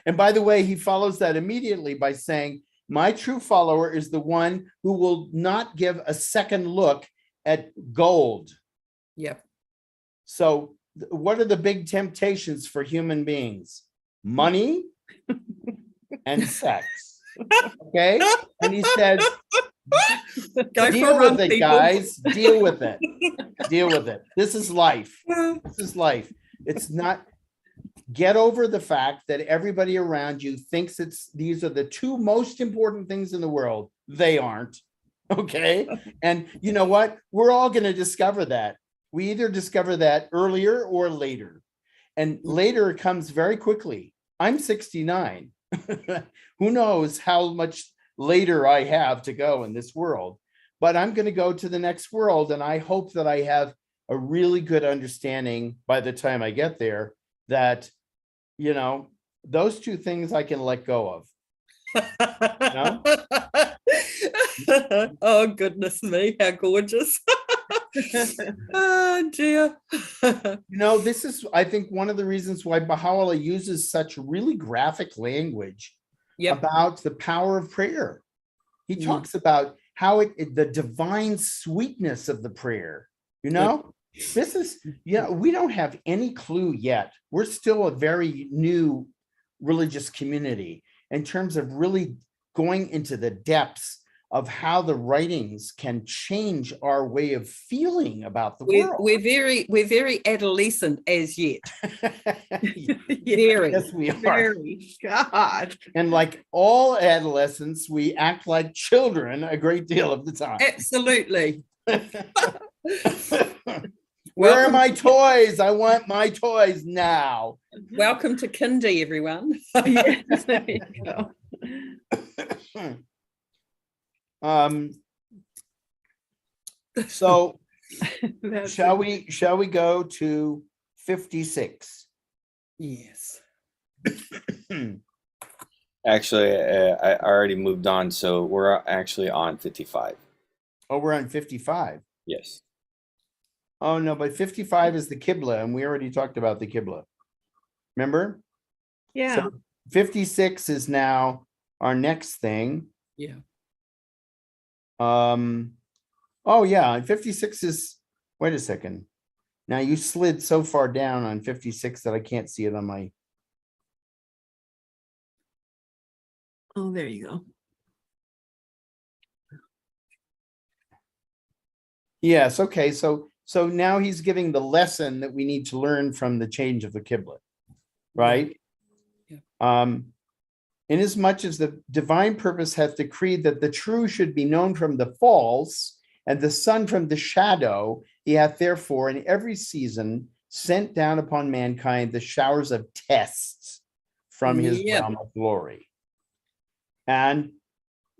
And by the way, he follows that immediately by saying, my true follower is the one who will not give a second look at gold. Yep. So what are the big temptations for human beings? Money and sex. Okay. And he says, Go deal for a run, with it, people. guys. Deal with it. Deal with it. This is life. This is life. It's not. Get over the fact that everybody around you thinks these are the two most important things in the world. They aren't. Okay. And you know what? We're all going to discover that. We either discover that earlier or later. And later comes very quickly. I'm 69. Who knows how much later I have to go in this world, but I'm going to go to the next world. And I hope that I have a really good understanding by the time I get there that, you know, those two things I can let go of. You know? Oh, goodness me. How gorgeous. Oh, dear. You know, this is, I think, one of the reasons why Baha'u'lláh uses such really graphic language about the power of prayer. He talks about how the divine sweetness of the prayer, you know, this is, we don't have any clue yet. We're still a very new religious community in terms of really going into the depths of how the writings can change our way of feeling about the world. We're very adolescent as yet. Very. Yes, we are. Very. God. And like all adolescents, we act like children a great deal of the time. Absolutely. Where are Welcome, my toys? I want my toys now. welcome to Kindy, everyone. Yes, there you go. So That's shall we go to 56? Yes. Actually, I already moved on, so we're actually on 55. Oh, we're on 55. Yes. Oh, no, but 55 is the Qibla, and we already talked about the Qibla. Remember? Yeah, So 56 is now our next thing. Yeah. Oh yeah, and 56 is, wait a second. Now you slid so far down on 56 that I can't see it on my, oh, there you go. yes, okay, so now he's giving the lesson that we need to learn from the change of the Qibla, right? Yeah. Inasmuch as the divine purpose hath decreed that the true should be known from the false, and the sun from the shadow, he hath therefore in every season sent down upon mankind the showers of tests from his Yeah. realm of glory. And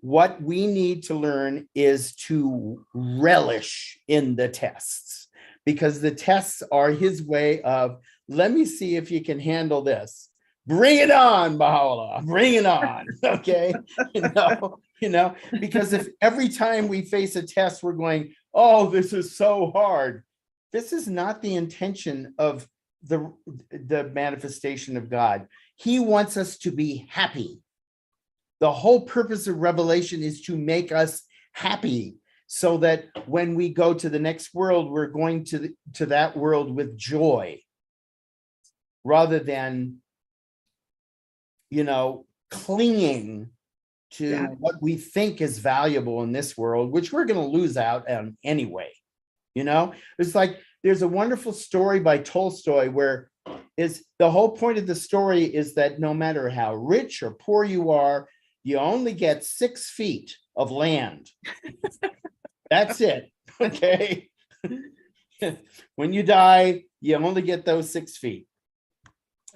what we need to learn is to relish in the tests, because the tests are his way of, let me see if you can handle this. Bring it on, Bahá'u'lláh, bring it on. Okay. Because if every time we face a test, we're going, oh, this is so hard. This is not the intention of the manifestation of God. He wants us to be happy. The whole purpose of revelation is to make us happy, so that when we go to the next world, we're going to that world with joy, rather than clinging to what we think is valuable in this world, which we're going to lose out on anyway. It's like, there's a wonderful story by Tolstoy where the whole point of the story is that no matter how rich or poor you are, you only get 6 feet of land. That's it. Okay. When you die, you only get those 6 feet.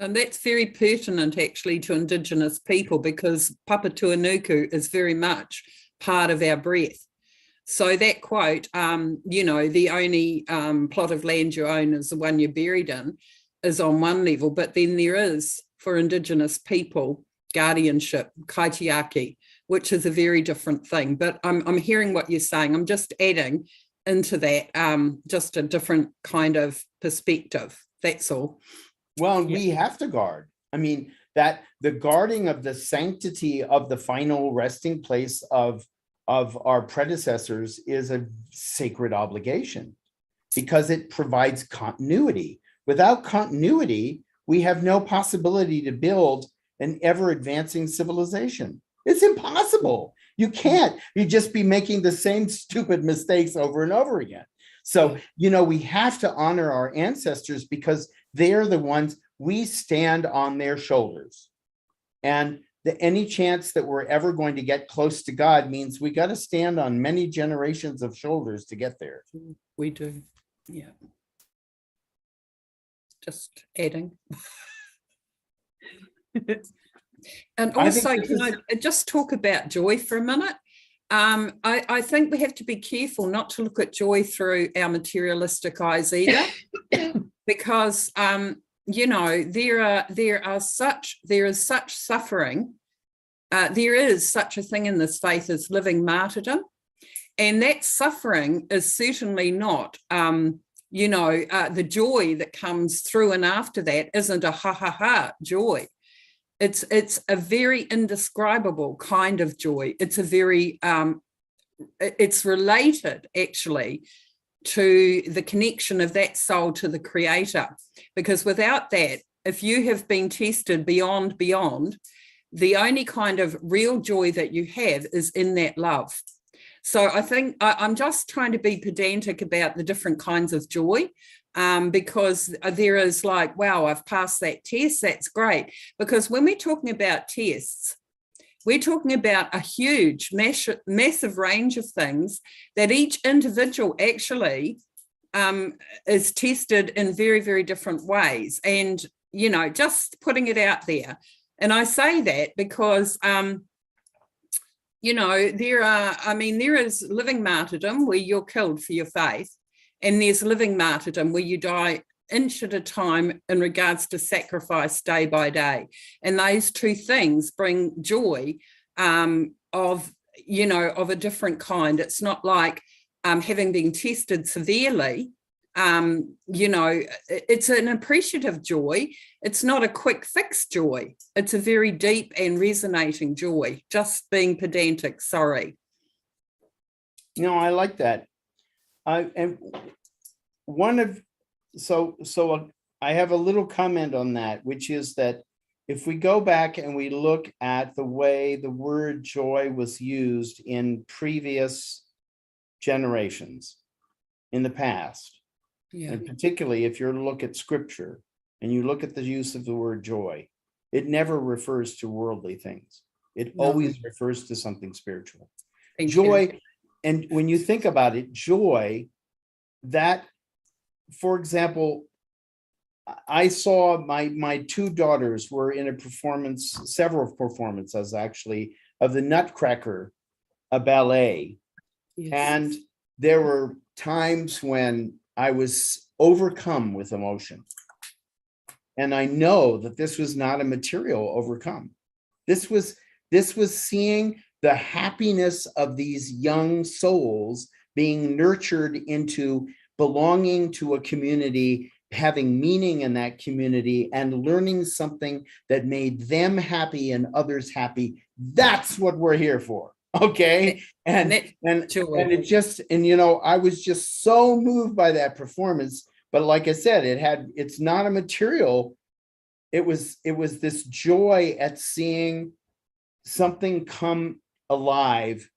And that's very pertinent actually to Indigenous people, because Papatuanuku is very much part of our breath. So that quote, the only plot of land you own is the one you're buried in, is on one level, but then there is, for Indigenous people, guardianship, kaitiaki, which is a very different thing. But I'm hearing what you're saying. I'm just adding into that just a different kind of perspective. That's all. Well, we have to guard. I mean, that the guarding of the sanctity of the final resting place of our predecessors is a sacred obligation, because it provides continuity. Without continuity, we have no possibility to build an ever advancing civilization. It's impossible. You can't. You'd just be making the same stupid mistakes over and over again. So, we have to honor our ancestors, because they're the ones, we stand on their shoulders. And any chance that we're ever going to get close to God means we got to stand on many generations of shoulders to get there. We do. Yeah. Just adding. And also, can I just talk about joy for a minute? I think we have to be careful not to look at joy through our materialistic eyes either, because there is such suffering. There is such a thing in this faith as living martyrdom, and that suffering is certainly not the joy that comes through and after that isn't a ha joy. It's a very indescribable kind of joy. It's a very it's related actually to the connection of that soul to the creator, because without that, if you have been tested beyond, the only kind of real joy that you have is in that love. So I think I'm just trying to be pedantic about the different kinds of joy, because there is like, wow, I've passed that test, that's great. Because when we're talking about tests, we're talking about a huge, massive range of things that each individual actually is tested in very, very different ways. And, you know, just putting it out there. And I say that because, you know, there is living martyrdom where you're killed for your faith. And there's living martyrdom where you die inch at a time in regards to sacrifice day by day. And those two things bring joy of a different kind. It's not like having been tested severely, it's an appreciative joy. It's not a quick fix joy. It's a very deep and resonating joy. Just being pedantic, sorry. No, I like that. So I have a little comment on that, which is that if we go back and we look at the way the word joy was used in previous generations in the past, and particularly if you look at scripture and you look at the use of the word joy, it never refers to worldly things. It always refers to something spiritual. Joy, and when you think about it, joy, that, for example, I saw my two daughters were in a performance, several performances actually, of the Nutcracker, a ballet. Yes. And there were times when I was overcome with emotion. And I know that this was not a material overcome. This was seeing the happiness of these young souls being nurtured into belonging to a community, having meaning in that community, and learning something that made them happy and others happy. That's what we're here for. Okay. And it just, and you know, I was just so moved by that performance. But like I said, it's not a material. It was this joy at seeing something come alive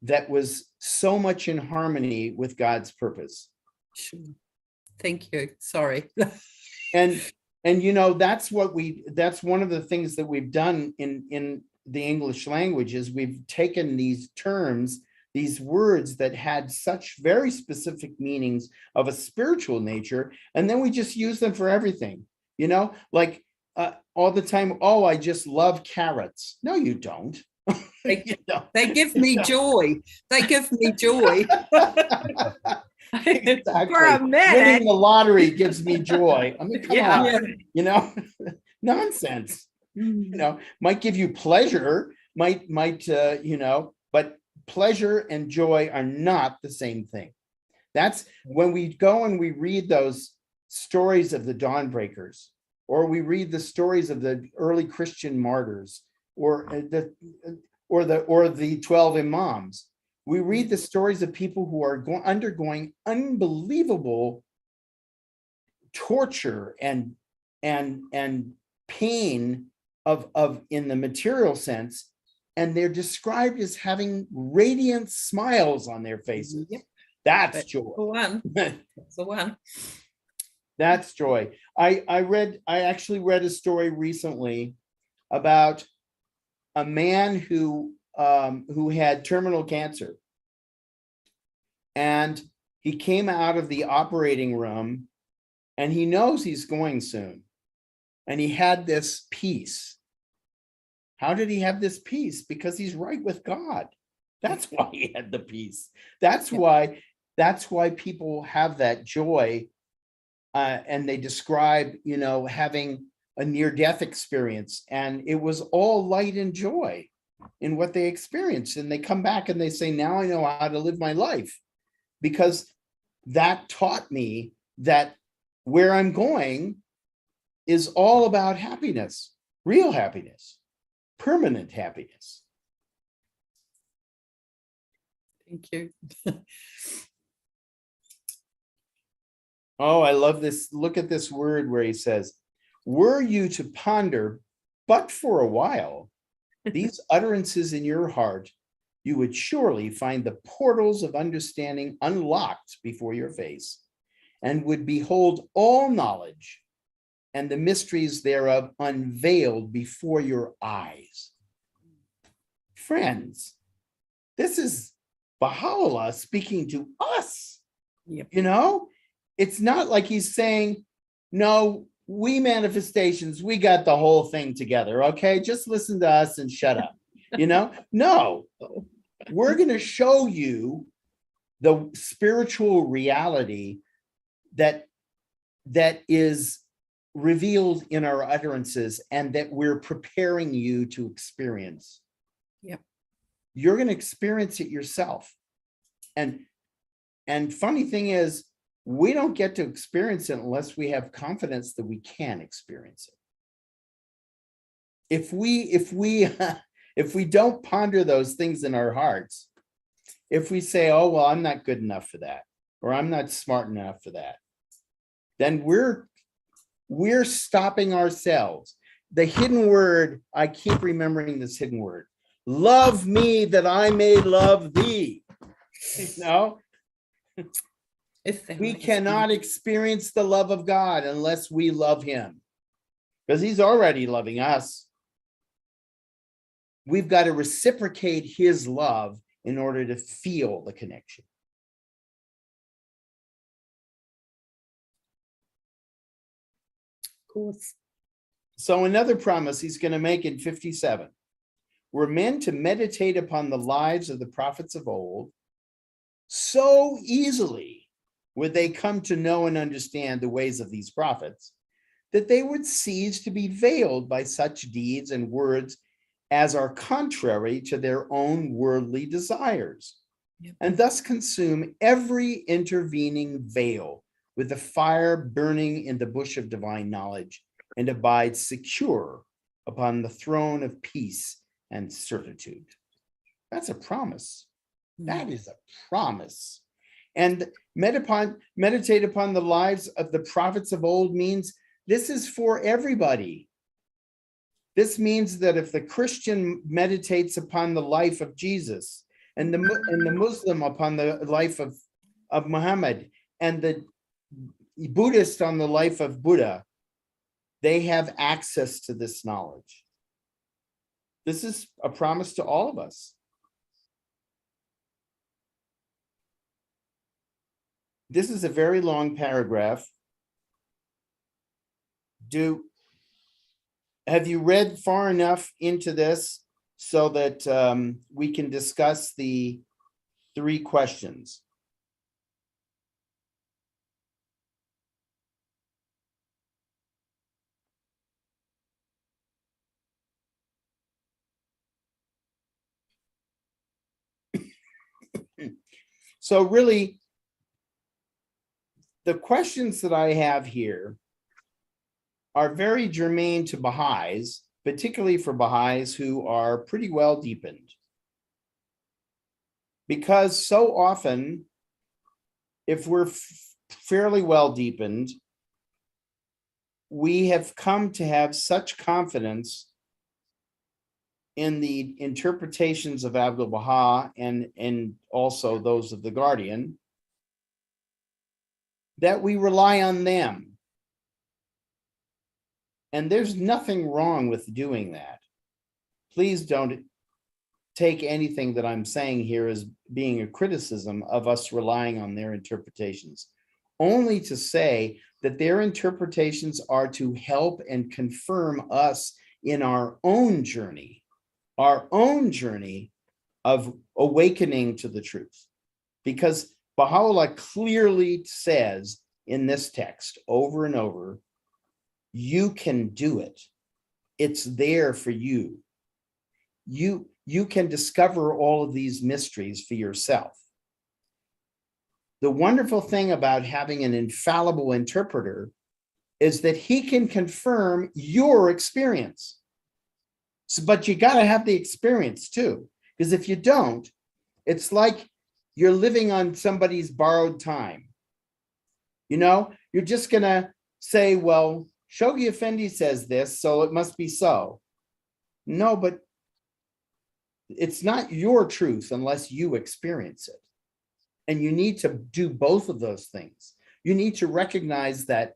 that was so much in harmony with God's purpose. Sure. Thank you. Sorry. And you know, that's one of the things that we've done in the English language is we've taken these terms, these words that had such very specific meanings of a spiritual nature, and then we just use them for everything, you know, like all the time. Oh, I just love carrots. No, you don't. They give me joy. They give me joy. Exactly. For a minute. Winning the lottery gives me joy. I mean, come on, Yeah. you know, nonsense. You know, might give you pleasure, might you know, but pleasure and joy are not the same thing. That's when we go and we read those stories of the dawnbreakers, or we read the stories of the early Christian martyrs, or the 12 imams. We read the stories of people who are undergoing unbelievable torture and pain of in the material sense, and they're described as having radiant smiles on their faces. Yep. That's joy. That's the one. That's joy. I actually read a story recently about a man who had terminal cancer, and he came out of the operating room and he knows he's going soon, and he had this peace. How did he have this peace? Because he's right with God. That's why he had the peace. That's why people have that joy, and they describe, you know, having a near-death experience, and it was all light and joy in what they experienced. And they come back and they say, now I know how to live my life, because that taught me that where I'm going is all about happiness, real happiness, permanent happiness. Thank you. Oh, I love this. Look at this word where he says, were you to ponder, but for a while, these utterances in your heart, you would surely find the portals of understanding unlocked before your face, and would behold all knowledge and the mysteries thereof unveiled before your eyes. Friends, this is Bahá'u'lláh speaking to us. Yep. You know, It's not like he's saying, no, we manifestations, we got the whole thing together. Okay, just listen to us and shut up. No, we're going to show you the spiritual reality that is revealed in our utterances and that we're preparing you to experience. Yep. You're going to experience it yourself. And funny thing is, we don't get to experience it unless we have confidence that we can experience it. If we don't ponder those things in our hearts, if we say, oh, well, I'm not good enough for that, or I'm not smart enough for that, then we're stopping ourselves. The hidden word, I keep remembering this hidden word, love me that I may love thee. We cannot experience the love of God unless we love him, because he's already loving us. We've got to reciprocate his love in order to feel the connection. Of course. So another promise he's going to make in 57. We're meant to meditate upon the lives of the prophets of old. So easily would they come to know and understand the ways of these prophets, that they would cease to be veiled by such deeds and words as are contrary to their own worldly desires, and thus consume every intervening veil with the fire burning in the bush of divine knowledge, and abide secure upon the throne of peace and certitude. That's a promise. That is a promise. And meditate upon the lives of the prophets of old means this is for everybody. This means that if the Christian meditates upon the life of Jesus, and the Muslim upon the life of Muhammad, and the Buddhist on the life of Buddha, they have access to this knowledge. This is a promise to all of us. This is a very long paragraph. Have you read far enough into this so that we can discuss the 3 questions? So really, the questions that I have here are very germane to Baha'is, particularly for Baha'is who are pretty well deepened. Because so often, if we're fairly well deepened, we have come to have such confidence in the interpretations of Abdu'l-Baha and also those of the Guardian, that we rely on them. And there's nothing wrong with doing that. Please don't take anything that I'm saying here as being a criticism of us relying on their interpretations, only to say that their interpretations are to help and confirm us in our own journey of awakening to the truth. Because Baha'u'lláh clearly says in this text over and over, you can do it. It's there for you. You can discover all of these mysteries for yourself. The wonderful thing about having an infallible interpreter is that he can confirm your experience. So, but you got to have the experience too, because if you don't, it's like you're living on somebody's borrowed time. You're just going to say, well, Shoghi Effendi says this, so it must be so. No, but it's not your truth unless you experience it. And you need to do both of those things. You need to recognize that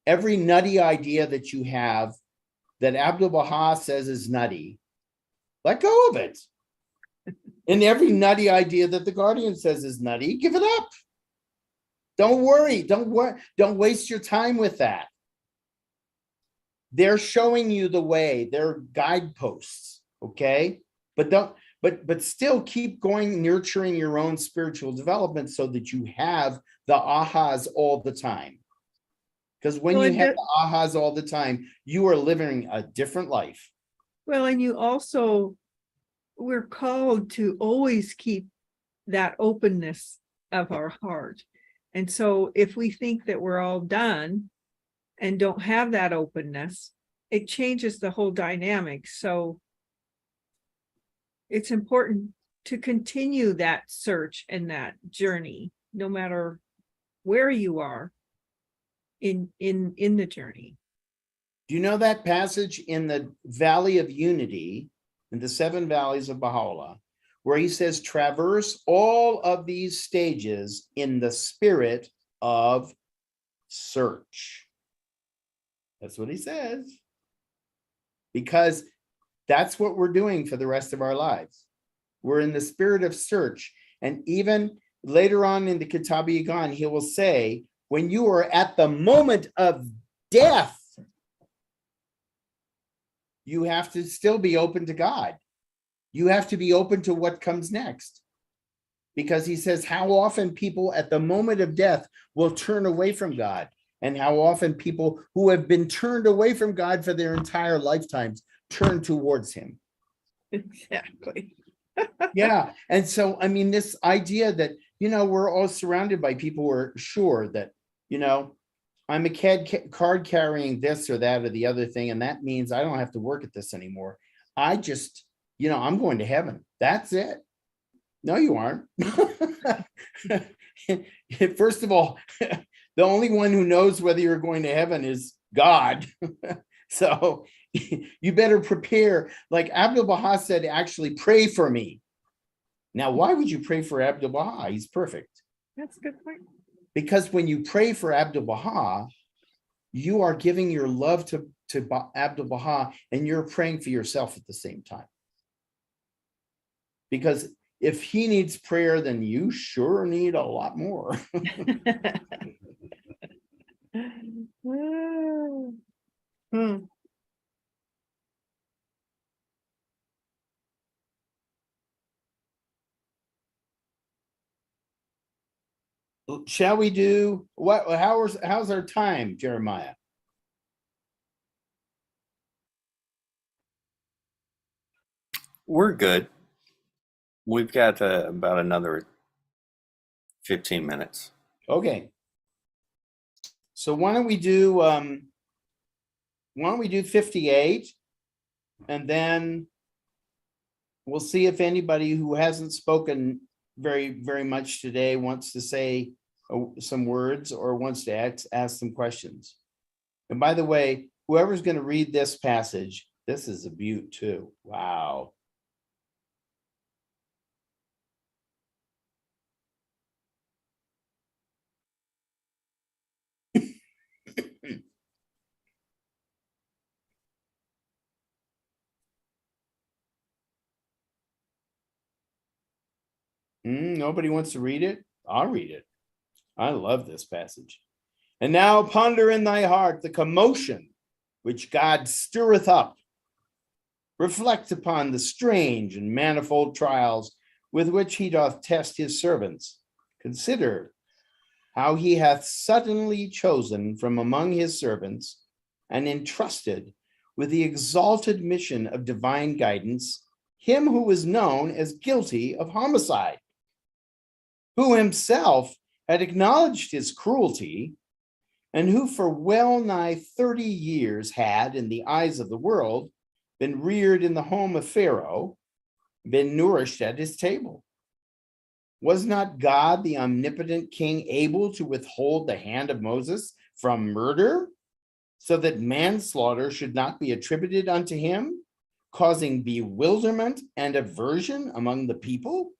every nutty idea that you have that Abdu'l-Baha says is nutty, let go of it. And every nutty idea that the Guardian says is nutty, give it up. Don't worry. Don't waste your time with that. They're showing you the way. They're guideposts. Okay. But still keep going, nurturing your own spiritual development so that you have the ahas all the time. Because when Well, you have the ahas all the time, you are living a different life. Well, and you also, we're called to always keep that openness of our heart. And so if we think that we're all done and don't have that openness, it changes the whole dynamic. So it's important to continue that search and that journey, no matter where you are in the journey. Do you know that passage in the Valley of Unity, in the 7 valleys of Bahá'u'lláh, where he says, traverse all of these stages in the spirit of search? That's what he says. Because that's what we're doing for the rest of our lives. We're in the spirit of search. And even later on in the Kitáb-i-Íqán, he will say, when you are at the moment of death, you have to still be open to God. You have to be open to what comes next. Because he says how often people at the moment of death will turn away from God, and how often people who have been turned away from God for their entire lifetimes turn towards him. Exactly. Yeah. And so, I mean, this idea that, we're all surrounded by people who are sure that, I'm a card carrying this or that or the other thing, and that means I don't have to work at this anymore. I just, I'm going to heaven. That's it. No, you aren't. First of all, the only one who knows whether you're going to heaven is God. So you better prepare. Like Abdu'l-Baha said, actually pray for me. Now, why would you pray for Abdu'l-Baha? He's perfect. That's a good point. Because when you pray for Abdu'l-Baha, you are giving your love to Abdu'l-Baha, and you're praying for yourself at the same time. Because if he needs prayer, then you sure need a lot more. Hmm. Shall we do what? How's our time, Jeremiah? We're good. We've got about another 15 minutes. Okay. So why don't we do 58, and then we'll see if anybody who hasn't spoken very much today wants to say some words or wants to ask some questions. And by the way, whoever's going to read this passage, this is a beaut too. Wow. Nobody wants to read it? I'll read it. I love this passage. And now ponder in thy heart the commotion which God stirreth up. Reflect upon the strange and manifold trials with which he doth test his servants. Consider how he hath suddenly chosen from among his servants and entrusted with the exalted mission of divine guidance him who is known as guilty of homicide, who himself had acknowledged his cruelty, and who for well nigh 30 years had, in the eyes of the world, been reared in the home of Pharaoh, been nourished at his table. Was not God, the omnipotent king, able to withhold the hand of Moses from murder, so that manslaughter should not be attributed unto him, causing bewilderment and aversion among the people?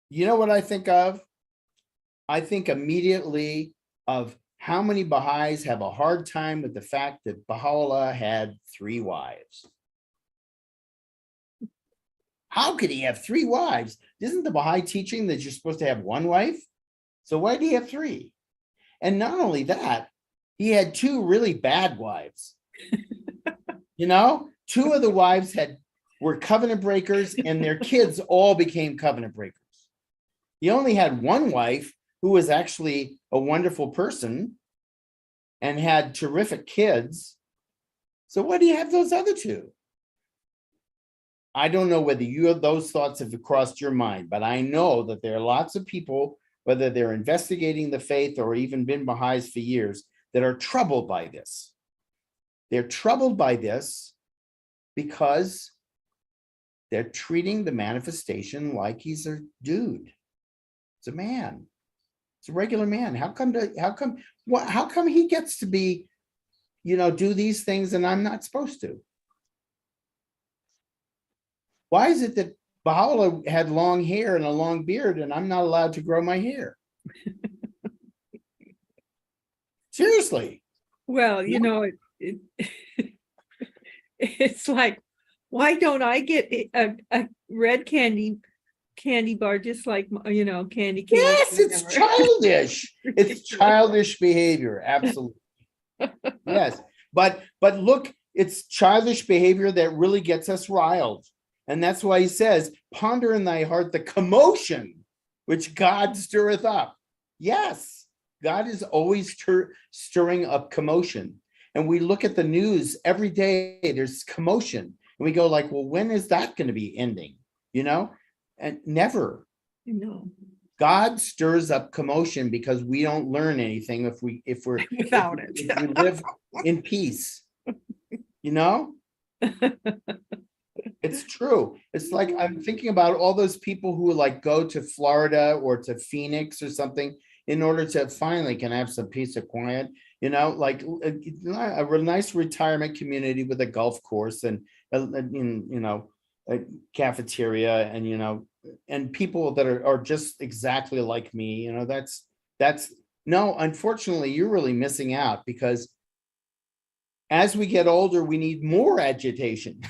You know what I think of? I think immediately of how many Baha'is have a hard time with the fact that Baha'u'lláh had 3 wives. How could he have 3 wives? Isn't the Baha'i teaching that you're supposed to have 1 wife? So why did he have 3? And not only that, he had 2 really bad wives. You know, 2 of the wives were covenant breakers, and their kids all became covenant breakers. He only had 1 wife who was actually a wonderful person and had terrific kids. So why do you have those other 2? I don't know whether those thoughts have crossed your mind, but I know that there are lots of people, whether they're investigating the faith or even been Baha'is for years, that are troubled by this. They're troubled by this because they're treating the manifestation like he's a dude. It's a man. It's a regular man. How come he gets to be, do these things and I'm not supposed to? Why is it that Baha'u'lláh had long hair and a long beard and I'm not allowed to grow my hair? Seriously. Well, it's like, why don't I get a red candy bar just like, candy cane? Yes, it's childish. It's childish behavior. Absolutely. Yes. But look, it's childish behavior that really gets us riled. And that's why he says, ponder in thy heart the commotion which God stirreth up. Yes, God is always stirring up commotion. And we look at the news every day, there's commotion. And we go like, well, when is that going to be ending? And never. No. God stirs up commotion because we don't learn anything if we're Without it. if we live in peace. It's true. It's like I'm thinking about all those people who like go to Florida or to Phoenix or something in order to finally can have some peace and quiet, like a nice retirement community with a golf course and a cafeteria and people that are just exactly like me. That's no, unfortunately, you're really missing out because as we get older, we need more agitation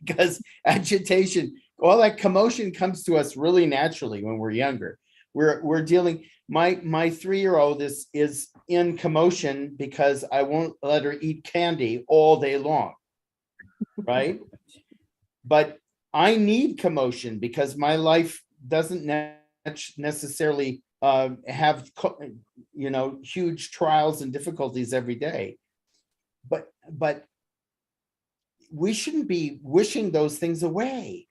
because agitation, all that commotion comes to us really naturally when we're younger. We're dealing, my 3-year-old is in commotion because I won't let her eat candy all day long, right? But I need commotion because my life doesn't necessarily have, huge trials and difficulties every day. But we shouldn't be wishing those things away.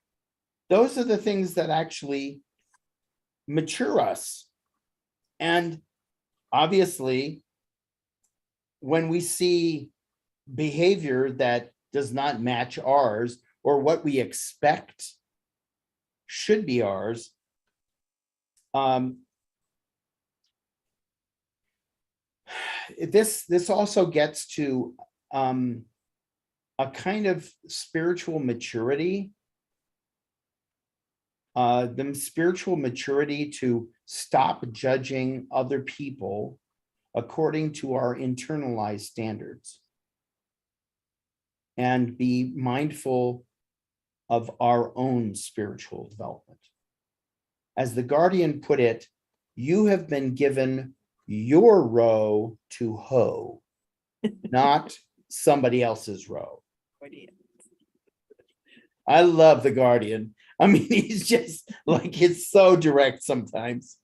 Those are the things that actually mature us. And obviously, when we see behavior that does not match ours or what we expect should be ours, this also gets to a kind of spiritual maturity, the spiritual maturity to stop judging other people according to our internalized standards and be mindful of our own spiritual development. As the Guardian put it, you have been given your row to hoe, not somebody else's row. I love the Guardian. I mean, he's just like, it's so direct sometimes.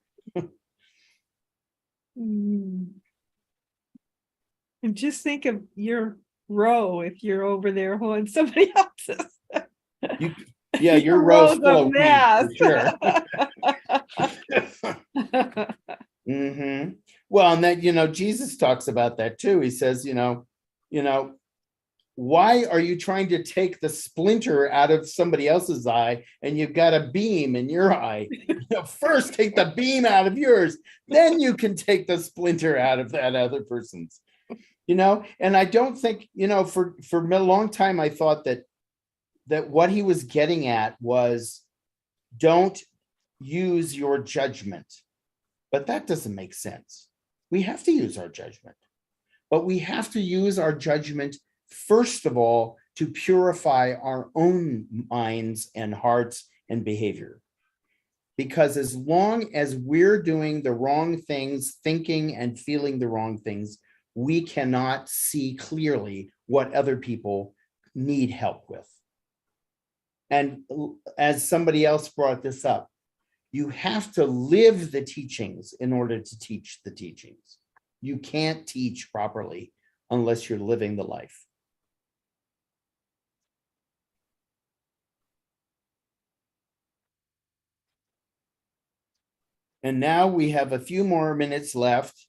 And just think of your row if you're over there holding somebody else's. Yeah, your Your row's row's full a of weeds, mess. for sure. Well, and that, Jesus talks about that too. He says, why are you trying to take the splinter out of somebody else's eye and you've got a beam in your eye? First take the beam out of yours, then you can take the splinter out of that other person's. And I don't think, for a long time I thought that what he was getting at was don't use your judgment. But that doesn't make sense. We have to use our judgment, but we have to use our judgment first of all to purify our own minds and hearts and behavior. Because as long as we're doing the wrong things, thinking and feeling the wrong things, we cannot see clearly what other people need help with. And as somebody else brought this up, you have to live the teachings in order to teach the teachings. You can't teach properly unless you're living the life. And now we have a few more minutes left.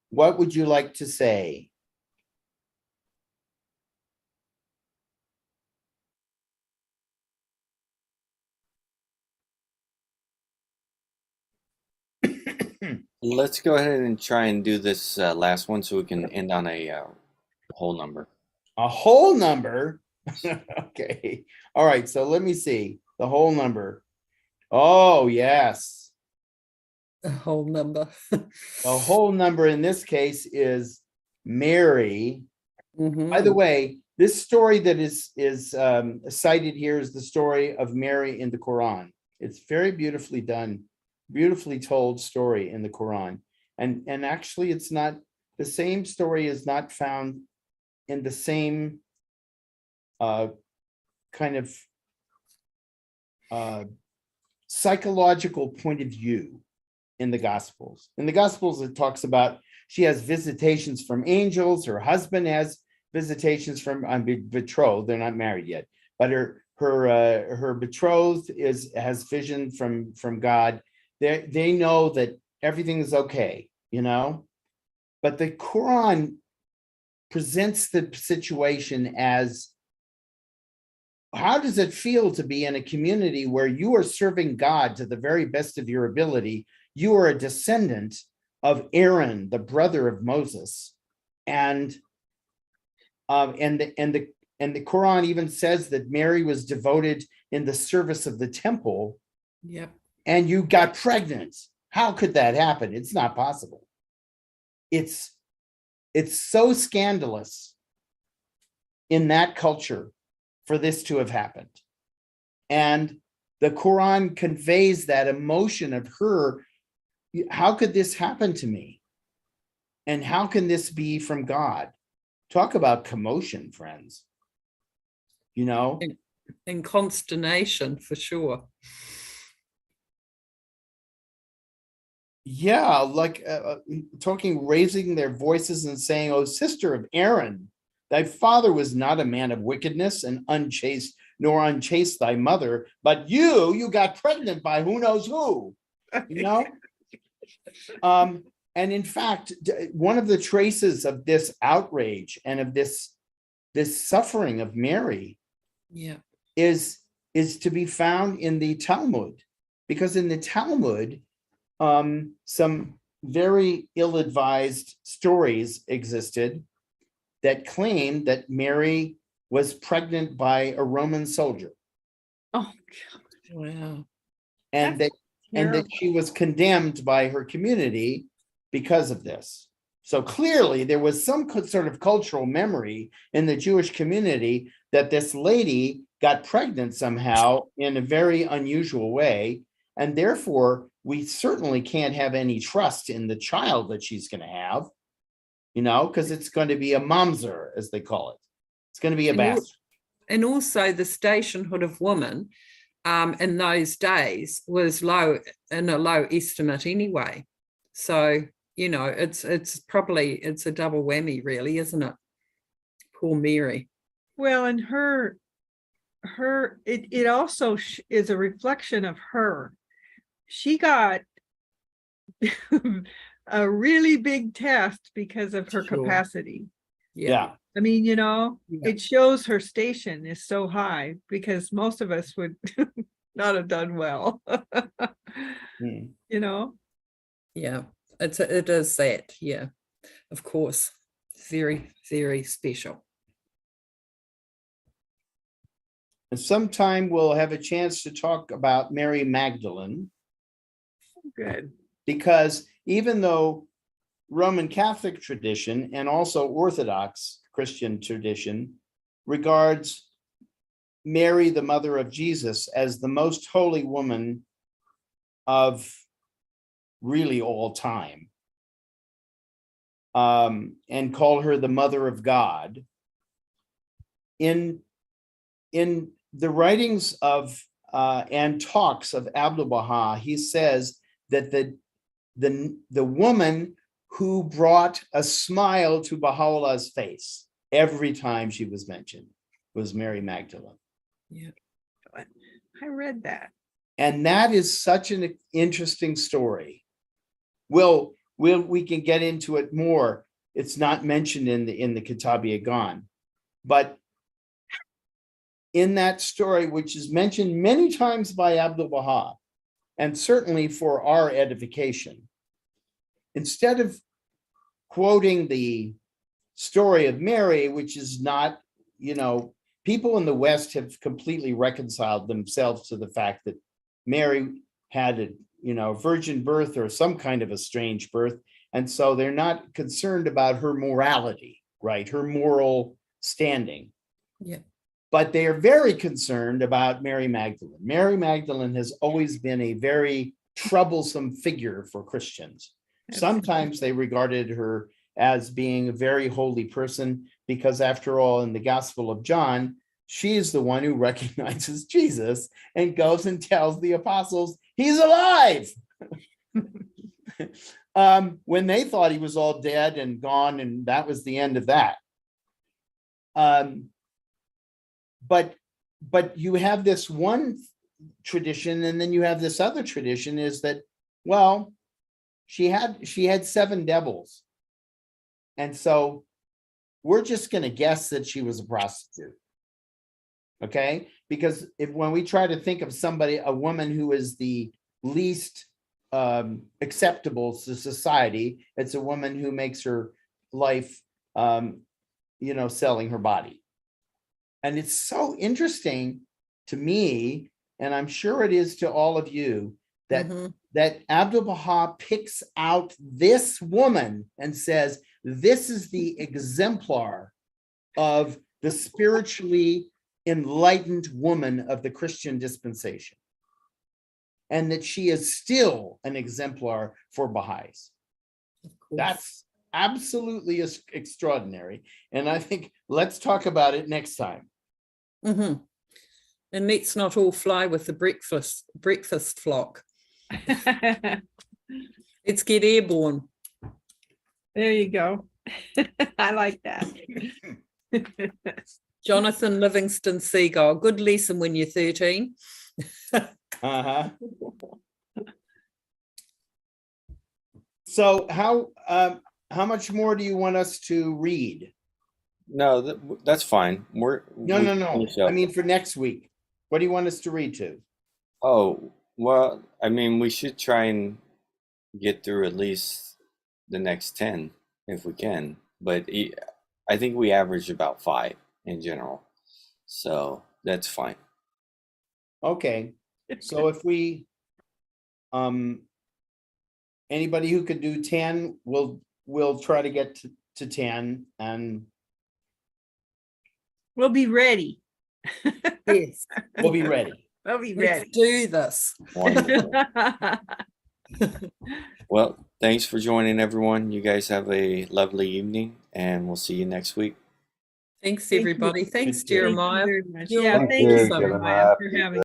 What would you like to say? Let's go ahead and try and do this last one so we can end on a whole number. A whole number? Okay. All right. So let me see. The whole number. Oh, yes. A whole number. The whole number in this case is Mary. By the way, this story that is cited here is the story of Mary in the Quran. It's very beautifully done, beautifully told story in the Quran. And actually it's not, the same story is not found in the same kind of psychological point of view in the Gospels. In the Gospels, it talks about she has visitations from angels, her husband has visitations from betrothed, they're not married yet, but her betrothed has vision from God. They know that everything is okay, you know, but the Quran presents the situation as, how does it feel to be in a community where you are serving God to the very best of your ability? You are a descendant of Aaron, the brother of Moses, and the Quran even says that Mary was devoted in the service of the temple. Yep. And you got pregnant. How could that happen? It's not possible. It's so scandalous in that culture for this to have happened. And the Quran conveys that emotion of her. How could this happen to me? And how can this be from God? Talk about commotion, friends. You know? And consternation for sure. Yeah, like talking, raising their voices and saying, "Oh, sister of Aaron, thy father was not a man of wickedness and unchaste, nor unchaste thy mother, but you got pregnant by who knows who," you know? And in fact, one of the traces of this outrage and of this suffering of Mary, yeah, is to be found in the Talmud, because in the Talmud, some very ill-advised stories existed that claimed that Mary was pregnant by a Roman soldier. Oh, wow. And that she was condemned by her community because of this. So clearly there was some sort of cultural memory in the Jewish community that this lady got pregnant somehow in a very unusual way. And therefore, we certainly can't have any trust in the child that she's going to have, you know, because it's going to be a mamzer, as they call it. It's going to be a bastard. And also the stationhood of women in those days was low, in a low estimate anyway. So, you know, it's a double whammy really, isn't it? Poor Mary. well, and it also is a reflection of her. She got a really big test because of her Sure. capacity. Yeah. I mean, you know, Yeah. it shows her station is so high, because most of us would not have done well. Hmm. You know? Yeah, it is that, yeah, of course. Very, very special. And sometime we'll have a chance to talk about Mary Magdalene, Good. because even though Roman Catholic tradition and also Orthodox Christian tradition, regards Mary, the mother of Jesus, as the most holy woman of really all time, and call her the mother of God. In the writings of and talks of Abdu'l-Baha, he says that the woman who brought a smile to Baha'u'llah's face every time she was mentioned was Mary Magdalene. Yeah. I read that. And that is such an interesting story. We can get into it more. It's not mentioned in the Kitáb-i-Íqán, but in that story, which is mentioned many times by Abdu'l-Baha, and certainly for our edification, instead of quoting the story of Mary, which is not, people in the West have completely reconciled themselves to the fact that Mary had a virgin birth or some kind of a strange birth. And so they're not concerned about her morality, right? Her moral standing. Yeah. But they are very concerned about Mary Magdalene. Mary Magdalene has always been a very troublesome figure for Christians. Sometimes they regarded her as being a very holy person because, after all, in the Gospel of John, she is the one who recognizes Jesus and goes and tells the apostles, he's alive. When they thought he was all dead and gone, and that was the end of that. But you have this one tradition, and then you have this other tradition is that, well, she had 7 devils. And so we're just going to guess that she was a prostitute. Okay? Because when we try to think of a woman who is the least acceptable to society, it's a woman who makes her life, selling her body. And it's so interesting to me, and I'm sure it is to all of you, that that Abdu'l-Baha picks out this woman and says, this is the exemplar of the spiritually enlightened woman of the Christian dispensation. And that she is still an exemplar for Baha'is. That's absolutely extraordinary. And I think let's talk about it next time. And let's not all fly with the breakfast flock. Let's get airborne. There you go. I like that. Jonathan Livingston Seagull, good lesson when you're 13. So how much more do you want us to read? No, that's fine. No. I mean, for next week, what do you want us to read to? Oh, well, I mean, we should try and get through at least the next 10 if we can. But I think we average about 5 in general. So that's fine. Okay. So if we, anybody who could do 10, we'll try to get to 10, and We'll be ready. Yes, we'll be ready. We'll be let's ready. do this. Wonderful. Well, thanks for joining, everyone. You guys have a lovely evening, and we'll see you next week. Thanks, Thank you. everybody. Thanks, Thank you Jeremiah. Very much. You're Yeah, welcome. thank you, Thank you, Jeremiah, for Jeremiah. having